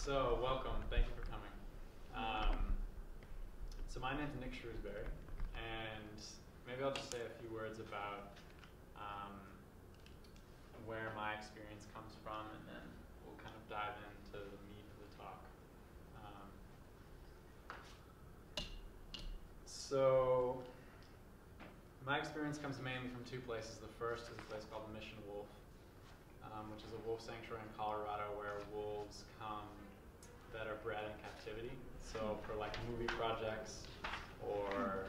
So, welcome. Thank you for coming. So my name's Nick Shrewsbury, and maybe I'll just say a few words about where my experience comes from, and then we'll kind of dive into the meat of the talk. So my experience comes mainly from two places. The first is a place called the Mission Wolf, which is a wolf sanctuary in Colorado where wolves come that are bred in captivity. So for like movie projects, or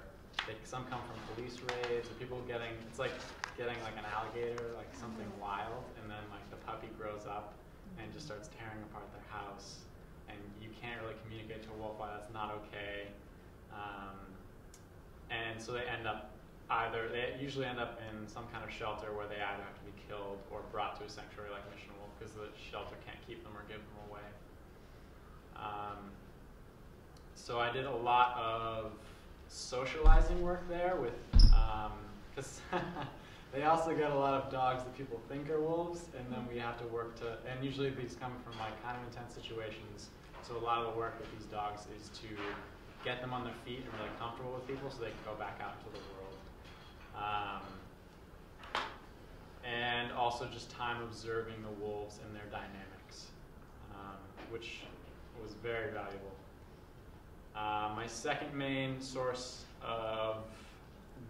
some come from police raids, or people getting, it's like getting like an alligator, like something wild, and then like the puppy grows up and just starts tearing apart their house, and you can't really communicate to a wolf why that's not okay. And so they usually end up in some kind of shelter where they either have to be killed or brought to a sanctuary like Mission Wolf because the shelter can't keep them or give them away. So I did a lot of socializing work there with, because they also get a lot of dogs that people think are wolves, and then we have to work to, and usually these come from like kind of intense situations. So a lot of the work with these dogs is to get them on their feet and really comfortable with people so they can go back out into the world. And also just time observing the wolves and their dynamics, which was very valuable. My second main source of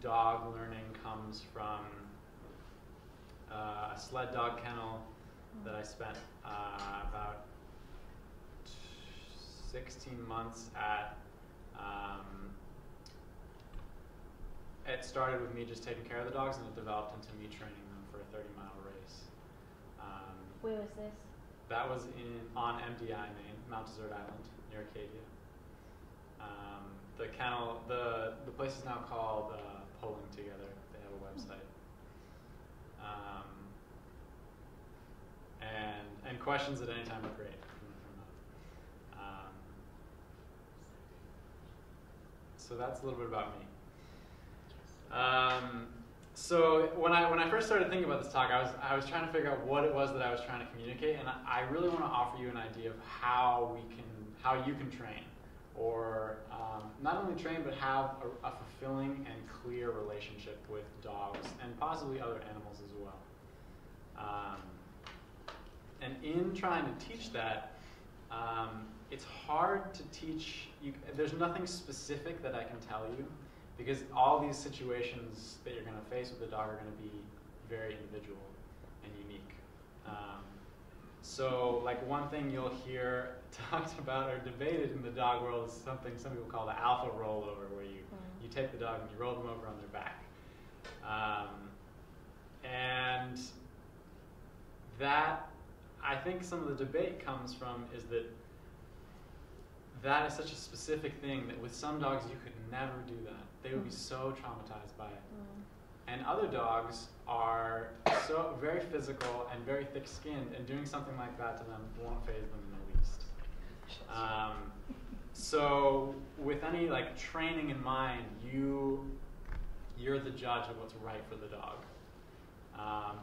dog learning comes from a sled dog kennel that I spent about 16 months at. It started with me just taking care of the dogs, and it developed into me training them for a 30-mile race. Where was this? That was on MDI, Maine, Mount Desert Island, near Acadia. The kennel, the place is now called Pulling Together. They have a website. And questions at any time are great. So that's a little bit about me. So when I first started thinking about this talk, I was trying to figure out what it was that I was trying to communicate, and I really want to offer you an idea of how you can train, or not only train but have a fulfilling and clear relationship with dogs and possibly other animals as well. And in trying to teach that, it's hard to teach. There's nothing specific that I can tell you, because all these situations that you're going to face with the dog are going to be very individual and unique. So like one thing you'll hear talked about or debated in the dog world is something some people call the alpha rollover, where you take the dog and you roll them over on their back. And that, I think some of the debate comes from is that is such a specific thing that with some dogs you could never do that. They would be so traumatized by it. And other dogs are so very physical and very thick-skinned, and doing something like that to them won't faze them in the least. So with any like training in mind, you're the judge of what's right for the dog.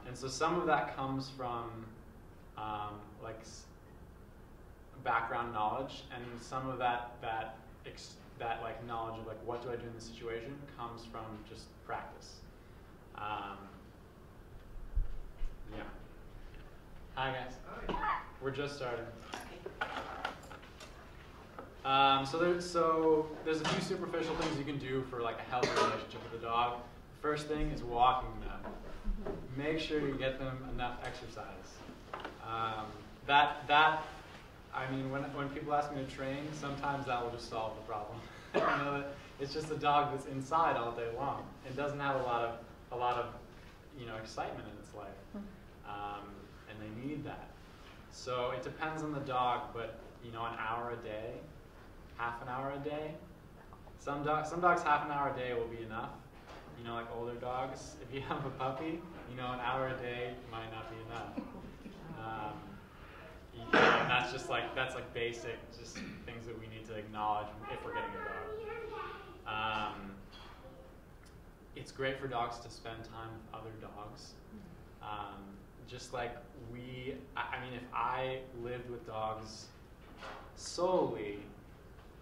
And so some of that comes from background knowledge, and some of that like knowledge of like what do I do in this situation comes from just practice. Yeah. Hi guys. We're just starting. So there's a few superficial things you can do for like a healthy relationship with the dog. The first thing is walking them. Make sure you get them enough exercise. I mean, when people ask me to train, sometimes that will just solve the problem. It's just a dog that's inside all day long and doesn't have a lot of excitement in its life, and they need that. So it depends on the dog, but an hour a day, half an hour a day. Some dogs half an hour a day will be enough. Like older dogs, if you have a puppy, an hour a day might not be enough. That's like basic, just things that we need to acknowledge if we're getting a dog. It's great for dogs to spend time with other dogs. Just like if I lived with dogs solely,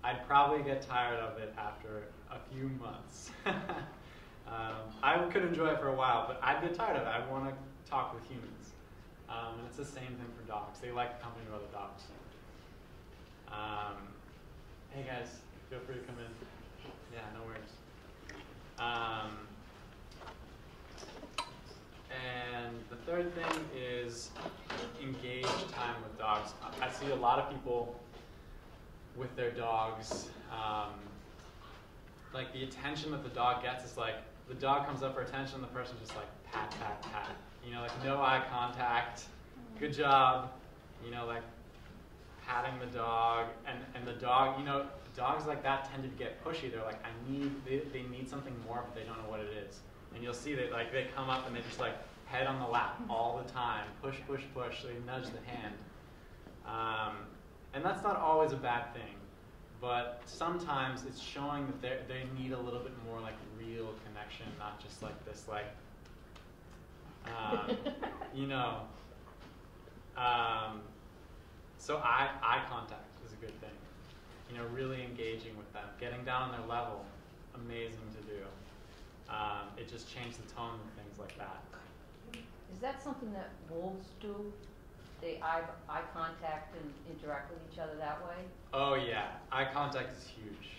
I'd probably get tired of it after a few months. I could enjoy it for a while, but I'd get tired of it. I'd want to talk with humans. And it's the same thing for dogs. They like the company of other dogs. Hey guys, feel free to come in. Yeah, no worries. And the third thing is engage time with dogs. I see a lot of people with their dogs, like the attention that the dog gets is like, the dog comes up for attention, the person just like pat, pat, pat. You know, like no eye contact, good job, you know, like patting the dog, and the dog, you know, dogs like that tend to get pushy. They're like, they need something more, but they don't know what it is. And you'll see that like they come up and they just like head on the lap all the time, push, push, push. They nudge the hand, and that's not always a bad thing, but sometimes it's showing that they need a little bit more like real connection, not just like this like, you know. So eye contact is a good thing. You know, really engaging with them, getting down on their level, amazing to do. It just changed the tone of things like that. Is that something that wolves do? They eye contact and interact with each other that way? Oh yeah, eye contact is huge.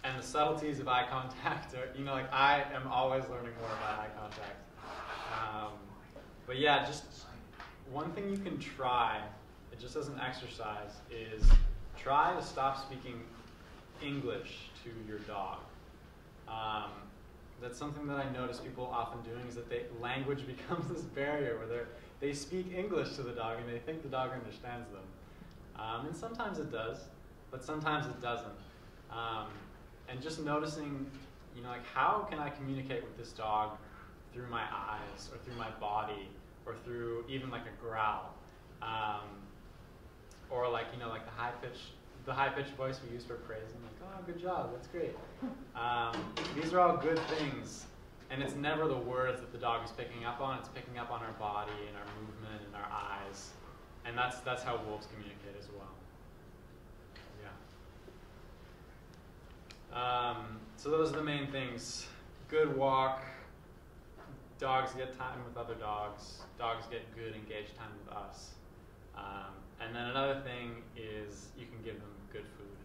And the subtleties of eye contact are, you know, like I am always learning more about eye contact. But yeah, just one thing you can try, just as an exercise, is try to stop speaking English to your dog. That's something that I notice people often doing, is that language becomes this barrier where they speak English to the dog and they think the dog understands them. And sometimes it does, but sometimes it doesn't. And just noticing, you know, like how can I communicate with this dog through my eyes or through my body or through even like a growl, or like, you know, like the high-pitched voice we use for praising, like, oh, good job, that's great. These are all good things, and it's never the words that the dog is picking up on. It's picking up on our body and our movement and our eyes, and that's how wolves communicate as well. Yeah. So those are the main things. Good walk. Dogs get time with other dogs. Dogs get good engaged time with us. And then another thing is you can give them good food.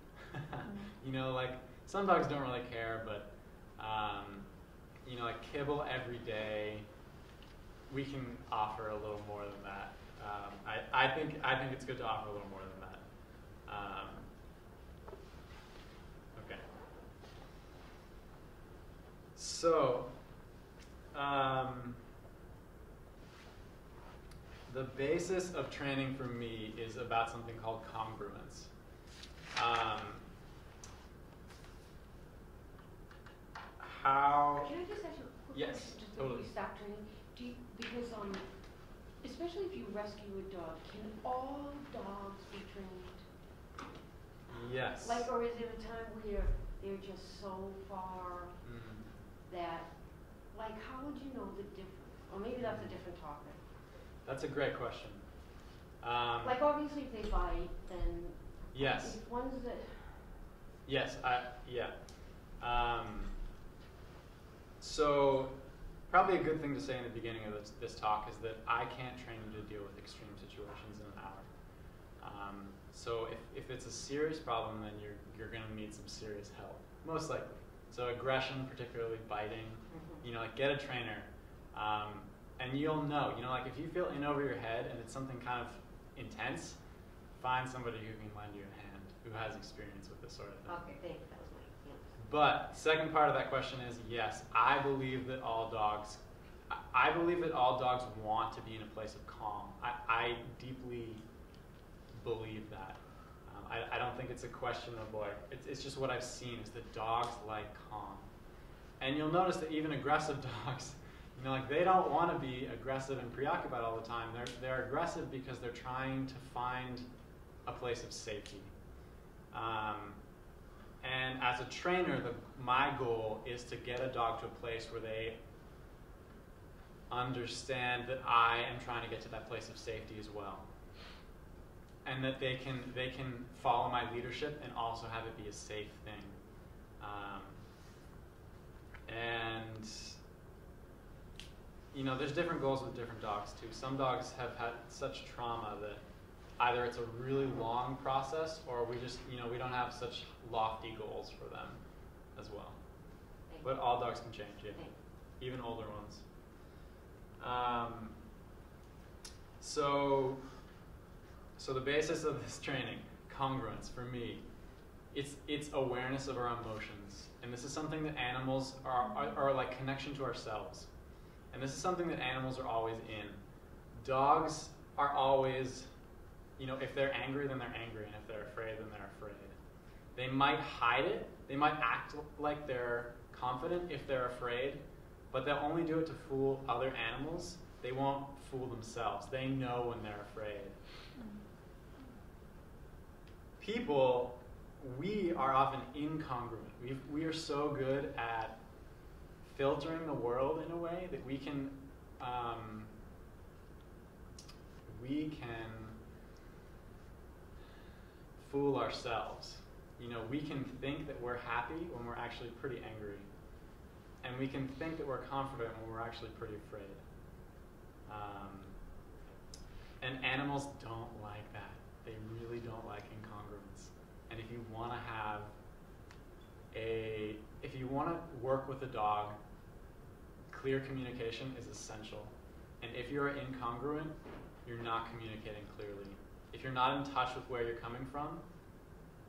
You know, like some dogs don't really care, but you know, like kibble every day. We can offer a little more than that. I think it's good to offer a little more than that. Okay. So. The basis of training for me is about something called congruence. How? Can I just ask you a quick Yes, question just totally. before you stop training? Because especially if you rescue a dog, can all dogs be trained? Yes. Like, or is there a time where they're just so far that, like, how would you know the difference? Or maybe that's a different topic. That's a great question. Like, obviously, if they bite, then Yes. if one's that. Yes. Yeah. So probably a good thing to say in the beginning of this talk is that I can't train you to deal with extreme situations in an hour. So if it's a serious problem, then you're going to need some serious help, most likely. So aggression, particularly biting, you know, like get a trainer, and you'll know. You know, like if you feel in over your head and it's something kind of intense, find somebody who can lend you a hand, who has experience with this sort of thing. Okay, thank you. That was my answer. But second part of that question is yes, I believe that all dogs want to be in a place of calm. I deeply believe that. I don't think it's a question of like, it's just what I've seen is that dogs like calm. And you'll notice that even aggressive dogs, you know, like they don't want to be aggressive and preoccupied all the time. They're aggressive because they're trying to find a place of safety. And as a trainer, my goal is to get a dog to a place where they understand that I am trying to get to that place of safety as well. and that they can follow my leadership and also have it be a safe thing. And you know, there's different goals with different dogs too. Some dogs have had such trauma that either it's a really long process, or we just, you know, we don't have such lofty goals for them as well. But all dogs can change, yeah, even older ones. So the basis of this training, congruence, for me, it's awareness of our emotions. And this is something that animals are like connection to ourselves. And this is something that animals are always in. Dogs are always, you know, if they're angry, then they're angry. And if they're afraid, then they're afraid. They might hide it. They might act like they're confident if they're afraid. But they'll only do it to fool other animals. They won't fool themselves. They know when they're afraid. People, we are often incongruent. We are so good at filtering the world in a way that we can fool ourselves. You know, we can think that we're happy when we're actually pretty angry. And we can think that we're confident when we're actually pretty afraid. And animals don't like that. They really don't like incongruence. And if you want to have if you want to work with a dog, clear communication is essential. And if you're incongruent, you're not communicating clearly. If you're not in touch with where you're coming from,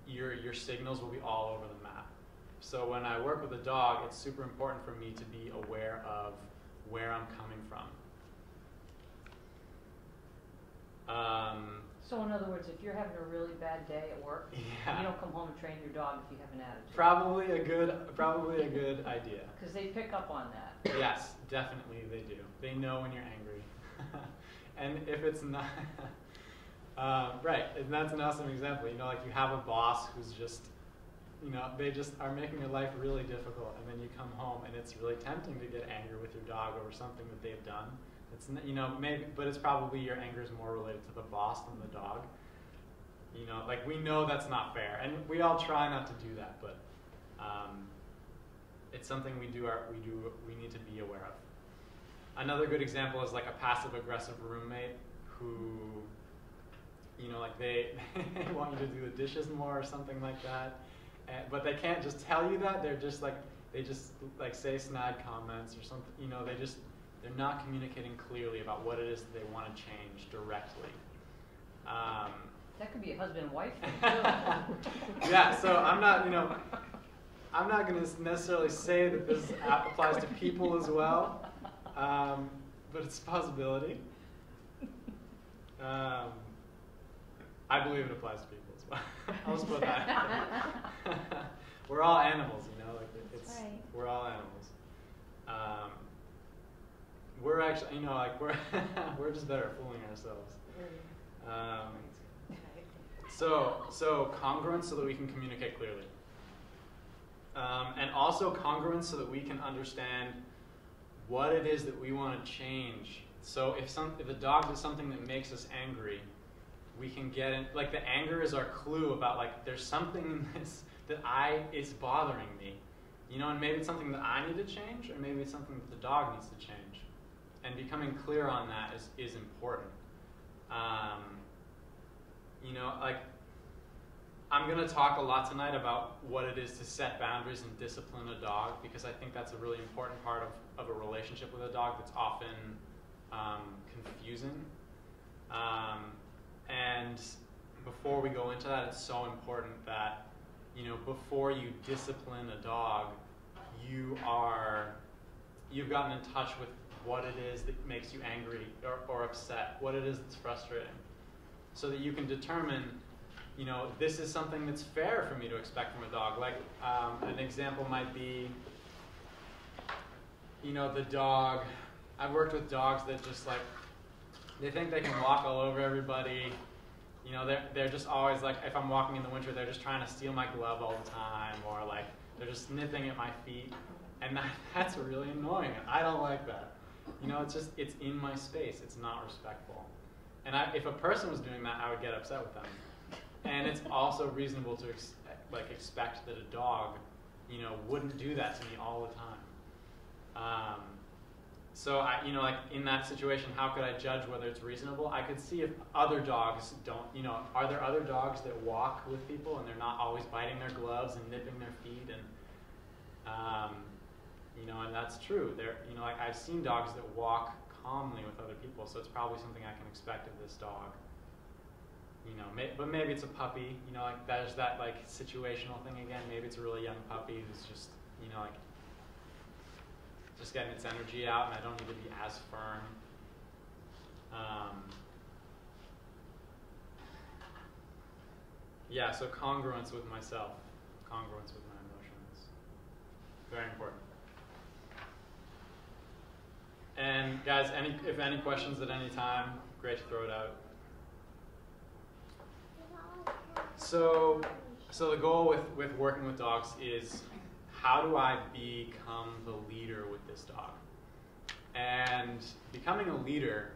your signals will be all over the map. So when I work with a dog, it's super important for me to be aware of where I'm coming from. So in other words, if you're having a really bad day at work, yeah. you don't come home and train your dog if you have an attitude. Probably a good idea. Because they pick up on that. Yes, definitely they do. They know when you're angry. And if it's not, right, and that's an awesome example. You know, like you have a boss who's just, you know, they just are making your life really difficult, and then you come home and it's really tempting to get angry with your dog over something that they've done. It's, you know, maybe, but it's probably your anger is more related to the boss than the dog. You know, like we know that's not fair, and we all try not to do that, but it's something we need to be aware of. Another good example is like a passive-aggressive roommate who, you know, like they want you to do the dishes more or something like that, but they can't just tell you that. They're just like, they just like say snide comments or something. You know, they're not communicating clearly about what it is that they want to change directly. That could be a husband and wife thing too. Yeah, so I'm not going to necessarily say that this applies to people as well, but it's a possibility. I believe it applies to people as well. I'll just put that. We're all animals, you know. Like Right. We're all animals. We're actually, you know, like we're just better at fooling ourselves. So congruence so that we can communicate clearly. And also congruence so that we can understand what it is that we want to change. So if a dog does something that makes us angry, we can get in, like the anger is our clue about like there's something in this that is bothering me. You know, and maybe it's something that I need to change, or maybe it's something that the dog needs to change. And becoming clear on that is important. You know, like I'm going to talk a lot tonight about what it is to set boundaries and discipline a dog, because I think that's a really important part of a relationship with a dog that's often confusing. And before we go into that, it's so important that, you know, before you discipline a dog, you've gotten in touch with what it is that makes you angry or upset, what it is that's frustrating, so that you can determine, you know, this is something that's fair for me to expect from a dog. Like an example might be, you know, the dog, I've worked with dogs that just like, they think they can walk all over everybody. You know, they're just always like, if I'm walking in the winter, they're just trying to steal my glove all the time, or like they're just nipping at my feet, and that's really annoying. I don't like that. You know, it's in my space. It's not respectful. And if a person was doing that, I would get upset with them. And it's also reasonable to expect that a dog, wouldn't do that to me all the time. So like in that situation, how could I judge whether it's reasonable? I could see if other dogs don't, are there other dogs that walk with people and they're not always biting their gloves and nipping their feet and, and that's true. Like I've seen dogs that walk calmly with other people, so it's probably something I can expect of this dog. But maybe it's a puppy, like there's that like situational thing again. Maybe it's a really young puppy who's just, just getting its energy out, and I don't need to be as firm. Yeah, so congruence with myself, congruence with my emotions. Very important. And guys, if any questions at any time, great to throw it out. So the goal with working with dogs is, how do I become the leader with this dog? And becoming a leader,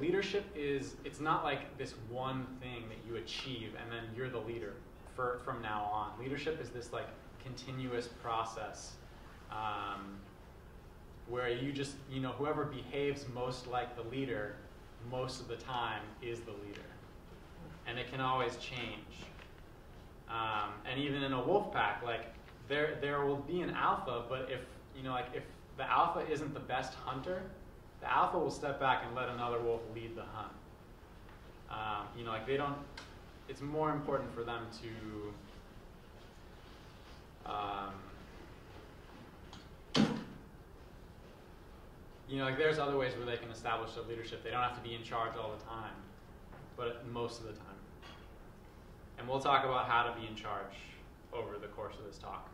leadership it's not like this one thing that you achieve and then you're the leader from now on. Leadership is this like continuous process where you just, whoever behaves most like the leader most of the time is the leader. And it can always change. And even in a wolf pack, like there will be an alpha, but if the alpha isn't the best hunter, the alpha will step back and let another wolf lead the hunt. They don't. It's more important for them to. There's other ways where they can establish their leadership. They don't have to be in charge all the time, but most of the time. And we'll talk about how to be in charge over the course of this talk.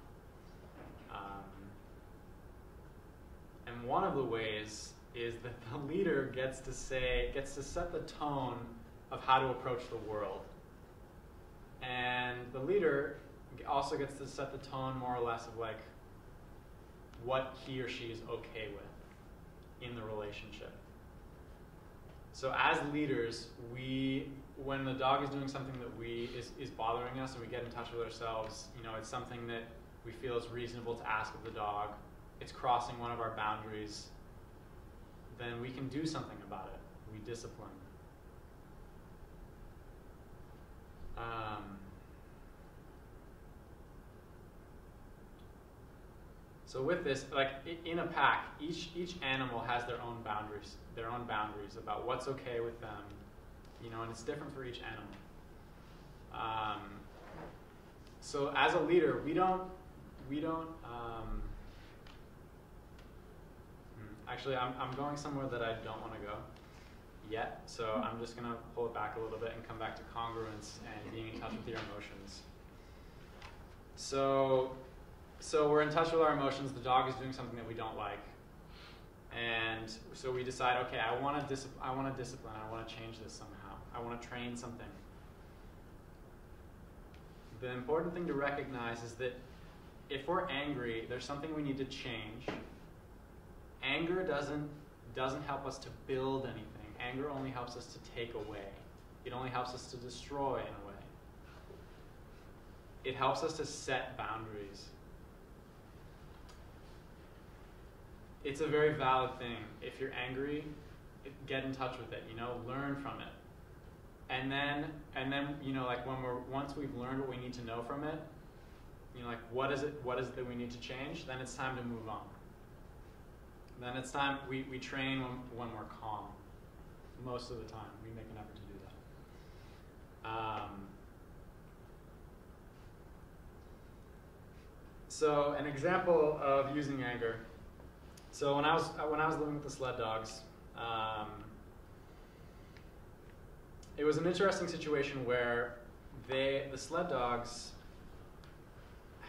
And one of the ways is that the leader gets to set the tone of how to approach the world. And the leader also gets to set the tone more or less of like what he or she is okay with in the relationship. So as leaders, when the dog is doing something that is bothering us and we get in touch with ourselves, it's something that we feel is reasonable to ask of the dog, it's crossing one of our boundaries, then we can do something about it. We discipline. So with this, like in a pack, each animal has their own boundaries about what's okay with them, and it's different for each animal. So as a leader, we don't. Actually, I'm going somewhere that I don't want to go yet, so I'm just going to pull it back a little bit and come back to congruence and being in touch with your emotions. So we're in touch with our emotions. The dog is doing something that we don't like, and so we decide, okay, I want to discipline. I want to change this somehow. I want to train something. The important thing to recognize is that if we're angry, there's something we need to change. Anger doesn't help us to build anything. Anger only helps us to take away. It only helps us to destroy in a way. It helps us to set boundaries. It's a very valid thing. If you're angry, get in touch with it, learn from it. And then like once we've learned what we need to know from it, like what is it that we need to change, then it's time to move on. Then it's time, we train when we're calm. Most of the time, we make an effort to do that. So an example of using anger. So when I was living with the sled dogs, it was an interesting situation where the sled dogs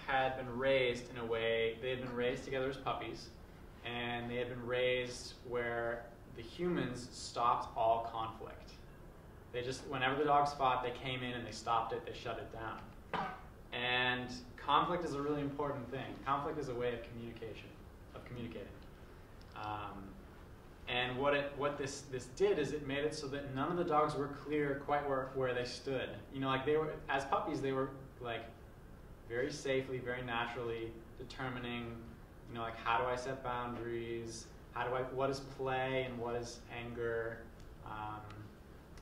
had been raised in a way, they had been raised together as puppies, and they had been raised where the humans stopped all conflict. They just, whenever the dogs fought, they came in and they stopped it, they shut it down. And conflict is a really important thing. Conflict is a way of communicating. And what this did is it made it so that none of the dogs were clear quite where they stood. You know, like they were, as puppies, they were like very safely, very naturally determining, you know, like how do I set boundaries? What is play and what is anger?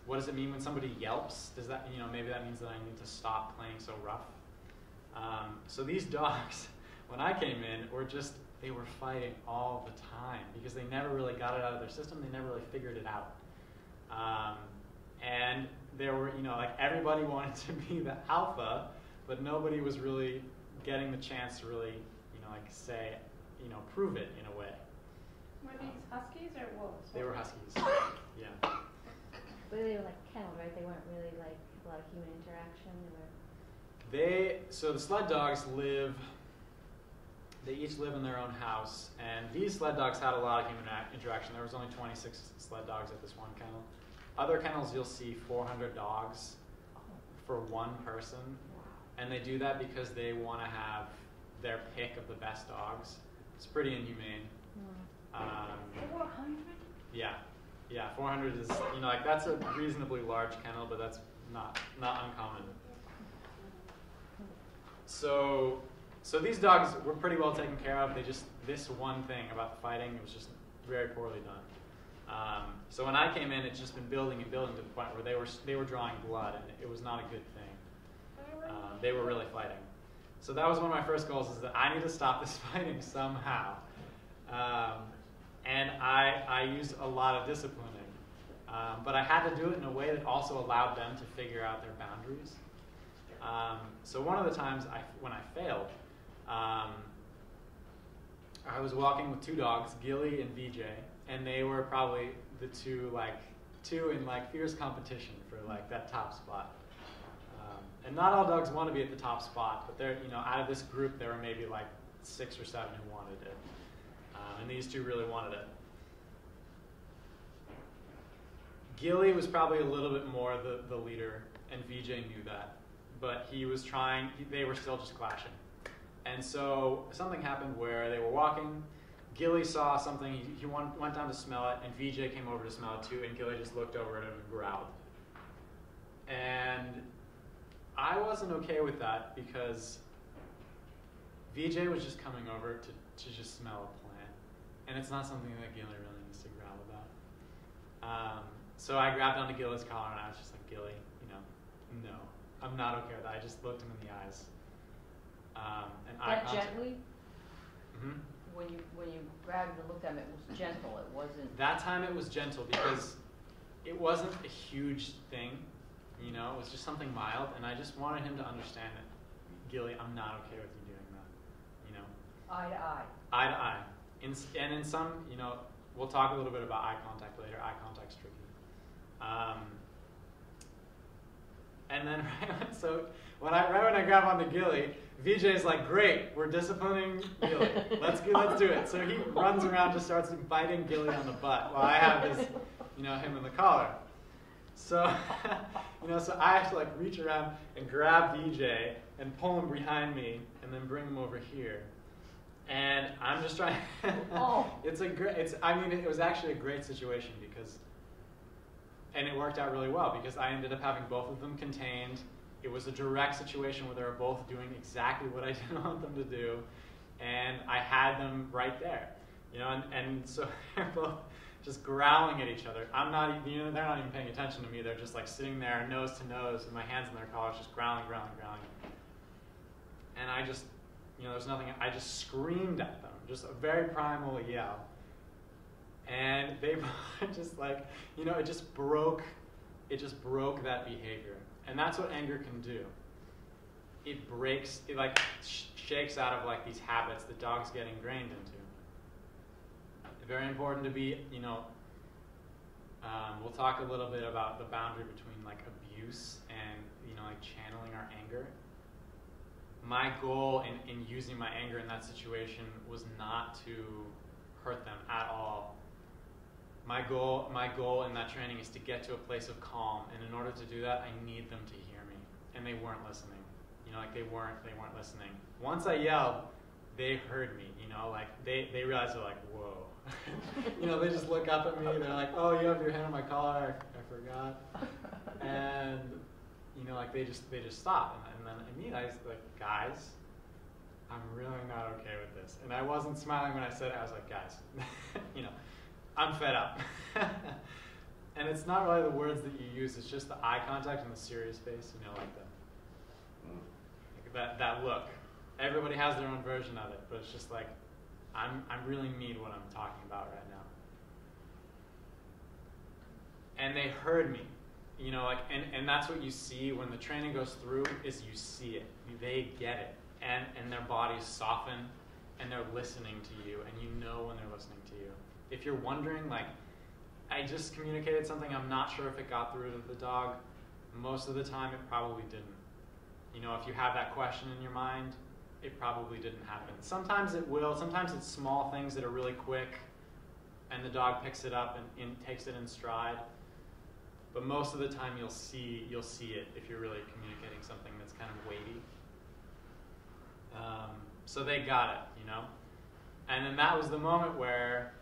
What does it mean when somebody yelps? Does that, you know, maybe that means that I need to stop playing so rough? So these dogs, when I came in, they were fighting all the time because they never really got it out of their system. They never really figured it out. And there were, you know, like everybody wanted to be the alpha, but nobody was really getting the chance to really, you know, like say, you know, prove it in a way. Were these huskies or wolves? They were huskies. Yeah. But they were like kennel, right? They weren't really like a lot of human interaction. So the sled dogs they each live in their own house, and these sled dogs had a lot of human interaction. There was only 26 sled dogs at this one kennel. Other kennels you'll see 400 dogs for one person, and they do that because they want to have their pick of the best dogs. It's pretty inhumane. 400? Yeah, 400 is, you know, like that's a reasonably large kennel, but that's not uncommon. So these dogs were pretty well taken care of. This one thing about the fighting, it was just very poorly done. So when I came in, it's just been building and building to the point where they were drawing blood, and it was not a good thing. They were really fighting. So that was one of my first goals, is that I need to stop this fighting somehow. And I used a lot of disciplining. But I had to do it in a way that also allowed them to figure out their boundaries. So one of the times when I failed, I was walking with two dogs, Gilly and VJ, and they were probably the two in like fierce competition for like that top spot. And not all dogs want to be at the top spot, but they're, you know, out of this group there were maybe like 6 or 7 who wanted it, and these two really wanted it. Gilly was probably a little bit more the leader, and VJ knew that, but he was trying. They were still just clashing. And so something happened where they were walking. Gilly saw something. He went down to smell it, and VJ came over to smell it too, and Gilly just looked over at him and growled. And I wasn't okay with that because VJ was just coming over to just smell a plant. And it's not something that Gilly really needs to growl about. So I grabbed onto Gilly's collar, and I was just like, Gilly, you know, no, I'm not okay with that. I just looked him in the eyes. And That gently? Mm-hmm. When you grabbed and looked at him, it was gentle. It wasn't. That time it was gentle because it wasn't a huge thing, you know. It was just something mild, and I just wanted him to understand that, Gilly, I'm not okay with you doing that, you know. Eye to eye. Eye to eye. And in some, you know, we'll talk a little bit about eye contact later. Eye contact's tricky. And then so right when I grab onto Gilly, VJ's like, great, we're disciplining Gilly. Let's do it. So he runs around, just starts biting Gilly on the butt while I have his, you know, him in the collar. So, you know, so I have to like reach around and grab VJ and pull him behind me and then bring him over here. And I'm just trying. Oh. It was actually a great situation because, and it worked out really well because I ended up having both of them contained. It was a direct situation where they were both doing exactly what I didn't want them to do, and I had them right there, you know, and so they're both just growling at each other. I'm not, you know, they're not even paying attention to me. They're just like sitting there nose to nose with my hands in their collars, just growling. And I just, you know, there's nothing, I just screamed at them, just a very primal yell. And they just like, you know, it just broke that behavior. And that's what anger can do. It breaks, it like shakes out of like these habits that dogs get ingrained into. Very important to be, you know, we'll talk a little bit about the boundary between like abuse and, you know, like channeling our anger. My goal in using my anger in that situation was not to hurt them at all. My goal in that training is to get to a place of calm, and in order to do that, I need them to hear me. And they weren't listening. You know, like they weren't listening. Once I yelled, they heard me, you know, like they realized they're like, whoa. You know, they just look up at me, they're like, oh, you have your hand on my collar, I forgot. And, you know, like they just stop. And then immediately I was like, guys, I'm really not okay with this. And I wasn't smiling when I said it, I was like, guys, you know, I'm fed up. And it's not really the words that you use, it's just the eye contact and the serious face, you know, like that look. Everybody has their own version of it, but it's just like, I really mean what I'm talking about right now. And they heard me, you know, like, and that's what you see when the training goes through, is you see it. They get it, and their bodies soften, and they're listening to you, and you know when they're listening to you. If you're wondering, like, I just communicated something, I'm not sure if it got through to the dog. Most of the time, it probably didn't. You know, if you have that question in your mind, it probably didn't happen. Sometimes it will. Sometimes it's small things that are really quick, and the dog picks it up and takes it in stride. But most of the time, you'll see it if you're really communicating something that's kind of weighty. So they got it, you know. And then that was the moment where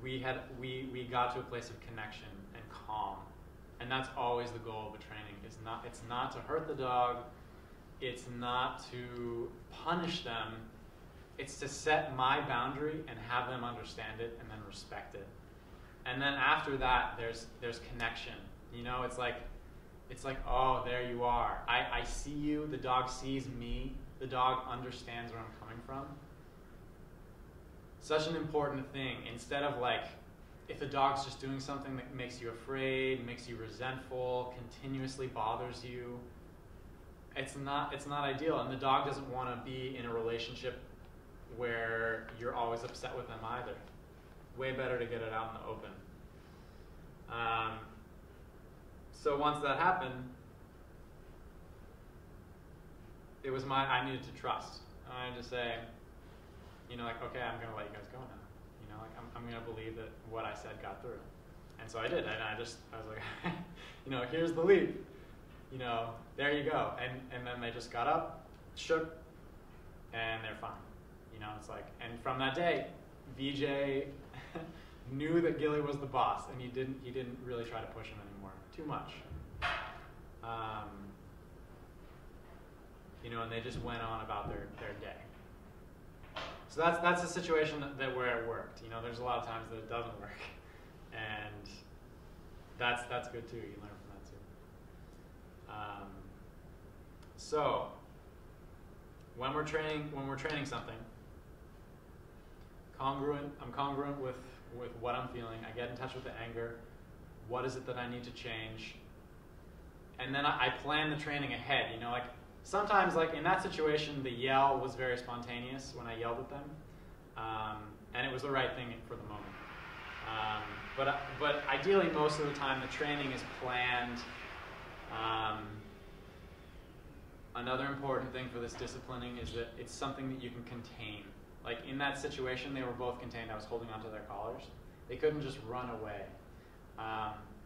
we got to a place of connection and calm. And that's always the goal of a training. It's not to hurt the dog. It's not to punish them. It's to set my boundary and have them understand it and then respect it. And then after that, there's connection. You know, it's like, oh, there you are. I see you. The dog sees me. The dog understands where I'm coming from. Such an important thing. Instead of like, if the dog's just doing something that makes you afraid, makes you resentful, continuously bothers you, it's not ideal. And the dog doesn't want to be in a relationship where you're always upset with them either. Way better to get it out in the open. So once that happened, it was I needed to trust. I needed to say, you know, like, okay, I'm going to let you guys go now. You know, like, I'm going to believe that what I said got through. And so I did. And I was like, you know, here's the lead. You know, there you go. And then they just got up, shook, and they're fine. You know, it's like, and from that day, VJ knew that Gilly was the boss, and he didn't really try to push him anymore too much. You know, and they just went on about their day. So that's a situation where it worked. You know, there's a lot of times that it doesn't work, and that's good too. You learn from that too. So when we're training something, I'm congruent with what I'm feeling. I get in touch with the anger. What is it that I need to change? And then I plan the training ahead. You know, like sometimes, like in that situation, the yell was very spontaneous when I yelled at them, and it was the right thing for the moment. But ideally, most of the time, the training is planned. Another important thing for this disciplining is that it's something that you can contain. Like in that situation, they were both contained. I was holding onto their collars. They couldn't just run away.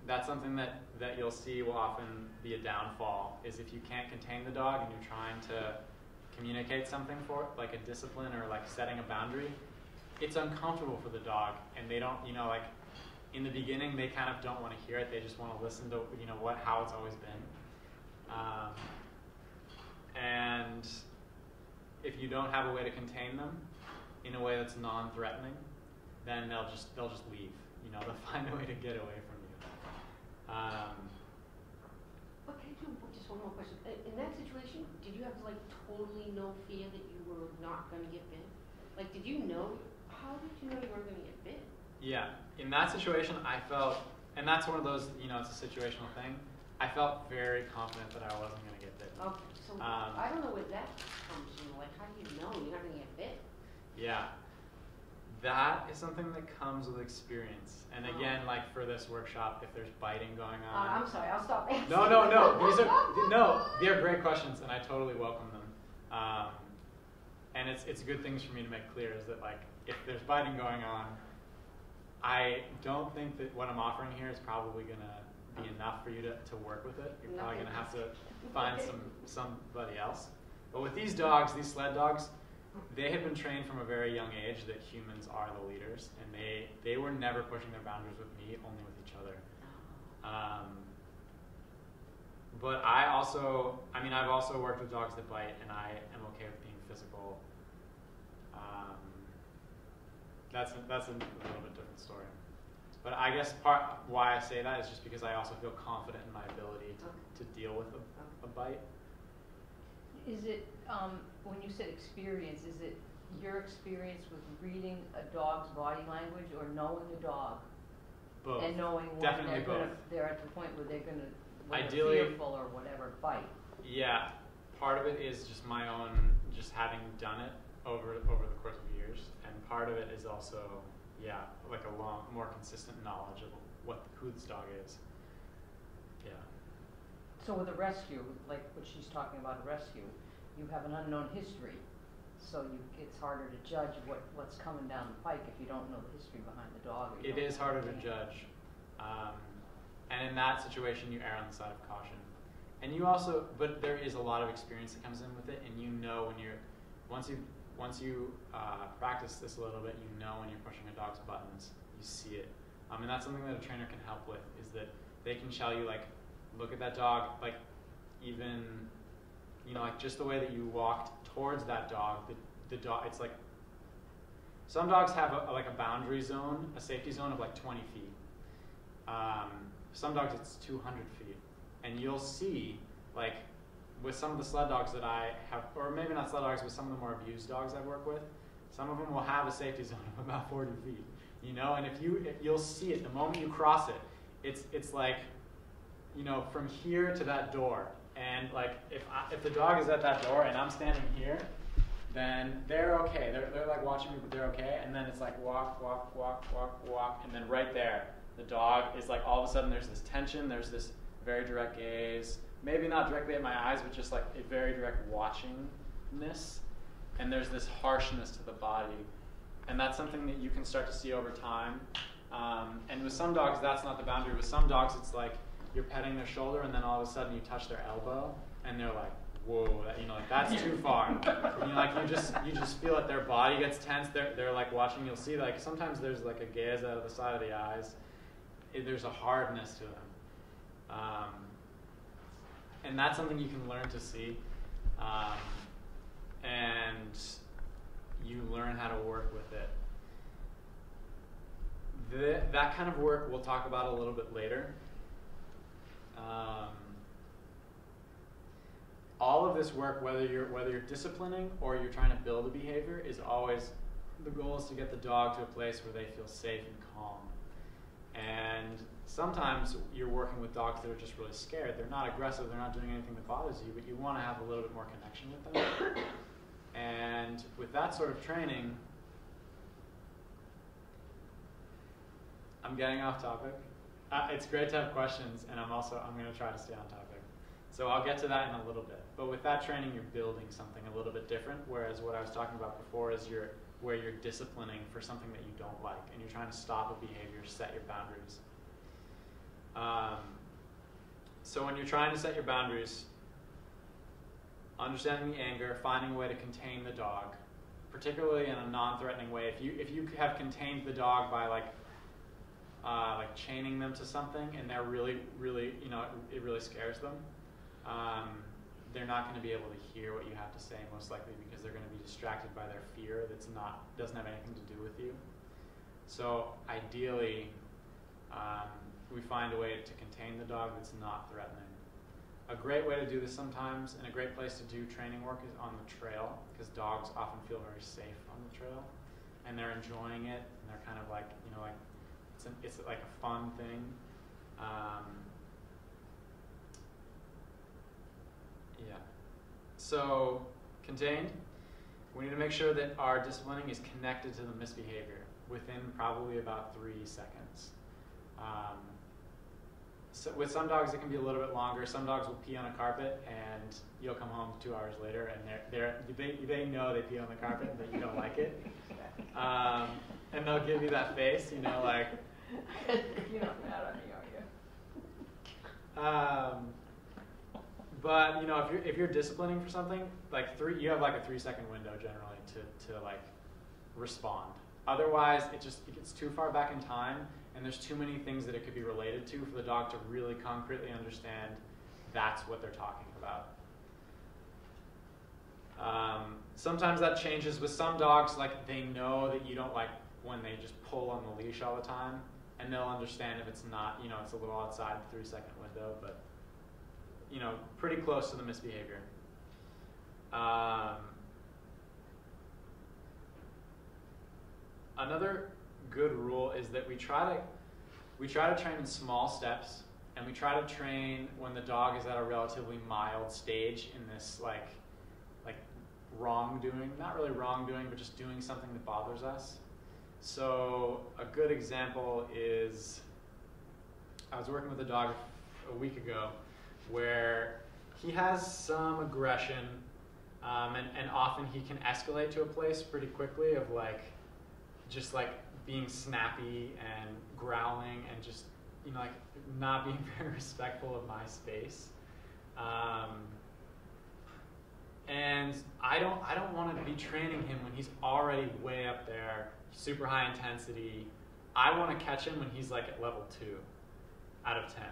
That's something that you'll see will often be a downfall, is if you can't contain the dog and you're trying to communicate something for it, like a discipline or like setting a boundary, it's uncomfortable for the dog, and they don't, you know, like in the beginning they kind of don't want to hear it. They just want to listen to, you know, how it's always been. And if you don't have a way to contain them in a way that's non-threatening, then they'll just leave. You know, they'll find a way to get away from you. Okay, just one more question. In that situation, did you have like totally no fear that you were not going to get bit? Like, did you know? How did you know you weren't going to get bit? Yeah, in that situation, I felt, and that's one of those, you know, it's a situational thing. I felt very confident that I wasn't going to get bit. Okay, so I don't know where that comes from. Like, how do you know you're not going to get bit? Yeah. That is something that comes with experience. And again, like for this workshop, if there's biting going on. I'm sorry, I'll stop answering. No, they're great questions, and I totally welcome them. And it's good things for me to make clear is that, like, if there's biting going on, I don't think that what I'm offering here is probably going to be enough for you to work with it. You're probably going to have to find somebody else. But with these dogs, these sled dogs, they had been trained from a very young age that humans are the leaders, and they were never pushing their boundaries with me, only with each other. But I've also worked with dogs that bite, and I am okay with being physical. That's a little bit different story. But I guess why I say that is just because I also feel confident in my ability to deal with a bite. Is it, when you said experience, is it your experience with reading a dog's body language or knowing the dog? Both. And knowing when Definitely they're at the point where they're gonna, when they're Ideally, fearful or whatever, bite? Yeah, part of it is just my own, just having done it over the course of years, and part of it is also, like a more consistent knowledge of who this dog is. Yeah. So with a rescue, like what she's talking about, a rescue, you have an unknown history, so it's harder to judge what's coming down the pike if you don't know the history behind the dog. It is harder to judge, and in that situation, you err on the side of caution. And you also, but there is a lot of experience that comes in with it, and you know when you're, once you practice this a little bit, you know when you're pushing a dog's buttons, you see it. And that's something that a trainer can help with, is that they can tell you, like, look at that dog, like, even, like just the way that you walked towards that dog, the dog, it's like, some dogs have a boundary zone, a safety zone of like 20 feet. Some dogs it's 200 feet. And you'll see, like, with some of the sled dogs that I have, or maybe not sled dogs, but some of the more abused dogs I work with, some of them will have a safety zone of about 40 feet. And if you'll see it, the moment you cross it, it's like, from here to that door. And like, if the dog is at that door and I'm standing here, then they're okay. They're like watching me, but they're okay. And then it's like walk, walk, walk, walk, walk, and then right there, the dog is like, all of a sudden there's this tension, there's this very direct gaze, maybe not directly at my eyes, but just like a very direct watchingness, and there's this harshness to the body. And that's something that you can start to see over time. And with some dogs, that's not the boundary. With some dogs, it's like you're petting their shoulder, and then all of a sudden you touch their elbow, and they're like, whoa, like that's too far. And you just feel that their body gets tense. They're like watching. You'll see, like, sometimes there's like a gaze out of the side of the eyes. There's a hardness to them. And that's something you can learn to see. And you learn how to work with it. That kind of work we'll talk about a little bit later. All of this work, whether you're disciplining or you're trying to build a behavior, is always, the goal is to get the dog to a place where they feel safe and calm. And sometimes you're working with dogs that are just really scared. They're not aggressive, they're not doing anything that bothers you, but you want to have a little bit more connection with them. And with that sort of training, I'm getting off topic. It's great to have questions, and I'm going to try to stay on topic. So I'll get to that in a little bit. But with that training, you're building something a little bit different, whereas what I was talking about before is where you're disciplining for something that you don't like, and you're trying to stop a behavior, set your boundaries. So when you're trying to set your boundaries, understanding the anger, finding a way to contain the dog, particularly in a non-threatening way. If you have contained the dog by like chaining them to something, and they're really, really, it really scares them, they're not going to be able to hear what you have to say, most likely because they're going to be distracted by their fear doesn't have anything to do with you. So ideally, we find a way to contain the dog that's not threatening. A great way to do this sometimes, and a great place to do training work, is on the trail, because dogs often feel very safe on the trail, and they're enjoying it, and they're kind of like, it's like a fun thing. So, contained, we need to make sure that our disciplining is connected to the misbehavior within probably about 3 seconds. So with some dogs, it can be a little bit longer. Some dogs will pee on a carpet, and you'll come home 2 hours later, and they know they pee on the carpet and that you don't like it. And they'll give you that face, like... You're not mad at me, are you? But you know, if you're disciplining for something, like you have like a 3-second window generally to like respond. Otherwise, it gets too far back in time, and there's too many things that it could be related to for the dog to really concretely understand that's what they're talking about. Sometimes that changes with some dogs. Like they know that you don't like when they just pull on the leash all the time, and they'll understand if it's not, you know, it's a little outside the 3-second window, but you know, pretty close to the misbehavior. Another good rule is that we try to train in small steps, and we try to train when the dog is at a relatively mild stage in this like wrongdoing, not really wrongdoing, but just doing something that bothers us. So a good example is, I was working with a dog a week ago where he has some aggression, and often he can escalate to a place pretty quickly of like, just like being snappy and growling and just, you know, like not being very respectful of my space. And I don't want to be training him when he's already way up there, super high intensity. I want to catch him when he's like at level 2 out of 10.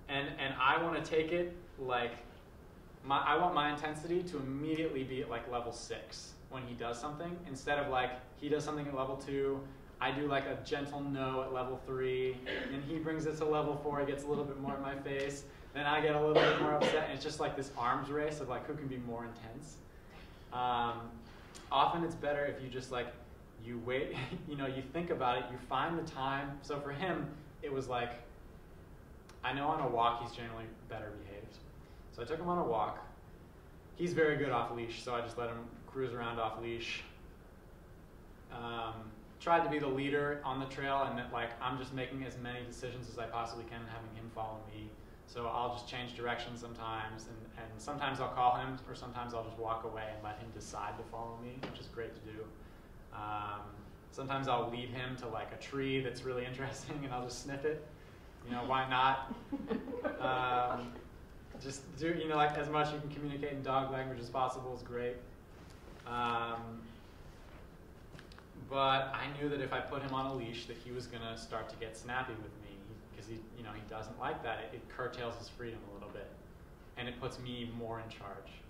And I want to take it like, I want my intensity to immediately be at like level 6 when he does something, instead of like he does something at level 2, I do like a gentle no at level 3, and he brings it to level 4, he gets a little bit more in my face, then I get a little bit more upset, and it's just like this arms race of like who can be more intense. Often it's better if you just like, you wait, you know, you think about it, you find the time. So for him, it was like, I know on a walk he's generally better behaved. So I took him on a walk. He's very good off leash, so I just let him cruise around off leash. Tried to be the leader on the trail, and that like I'm just making as many decisions as I possibly can and having him follow me. So I'll just change direction sometimes, and sometimes I'll call him, or sometimes I'll just walk away and let him decide to follow me, which is great to do. Sometimes I'll lead him to like a tree that's really interesting, and I'll just sniff it. You know, why not? Just do, you know, like as much you can communicate in dog language as possible is great. But I knew that if I put him on a leash, that he was going to start to get snappy with me, because he doesn't like that. It curtails his freedom a little bit, and it puts me more in charge.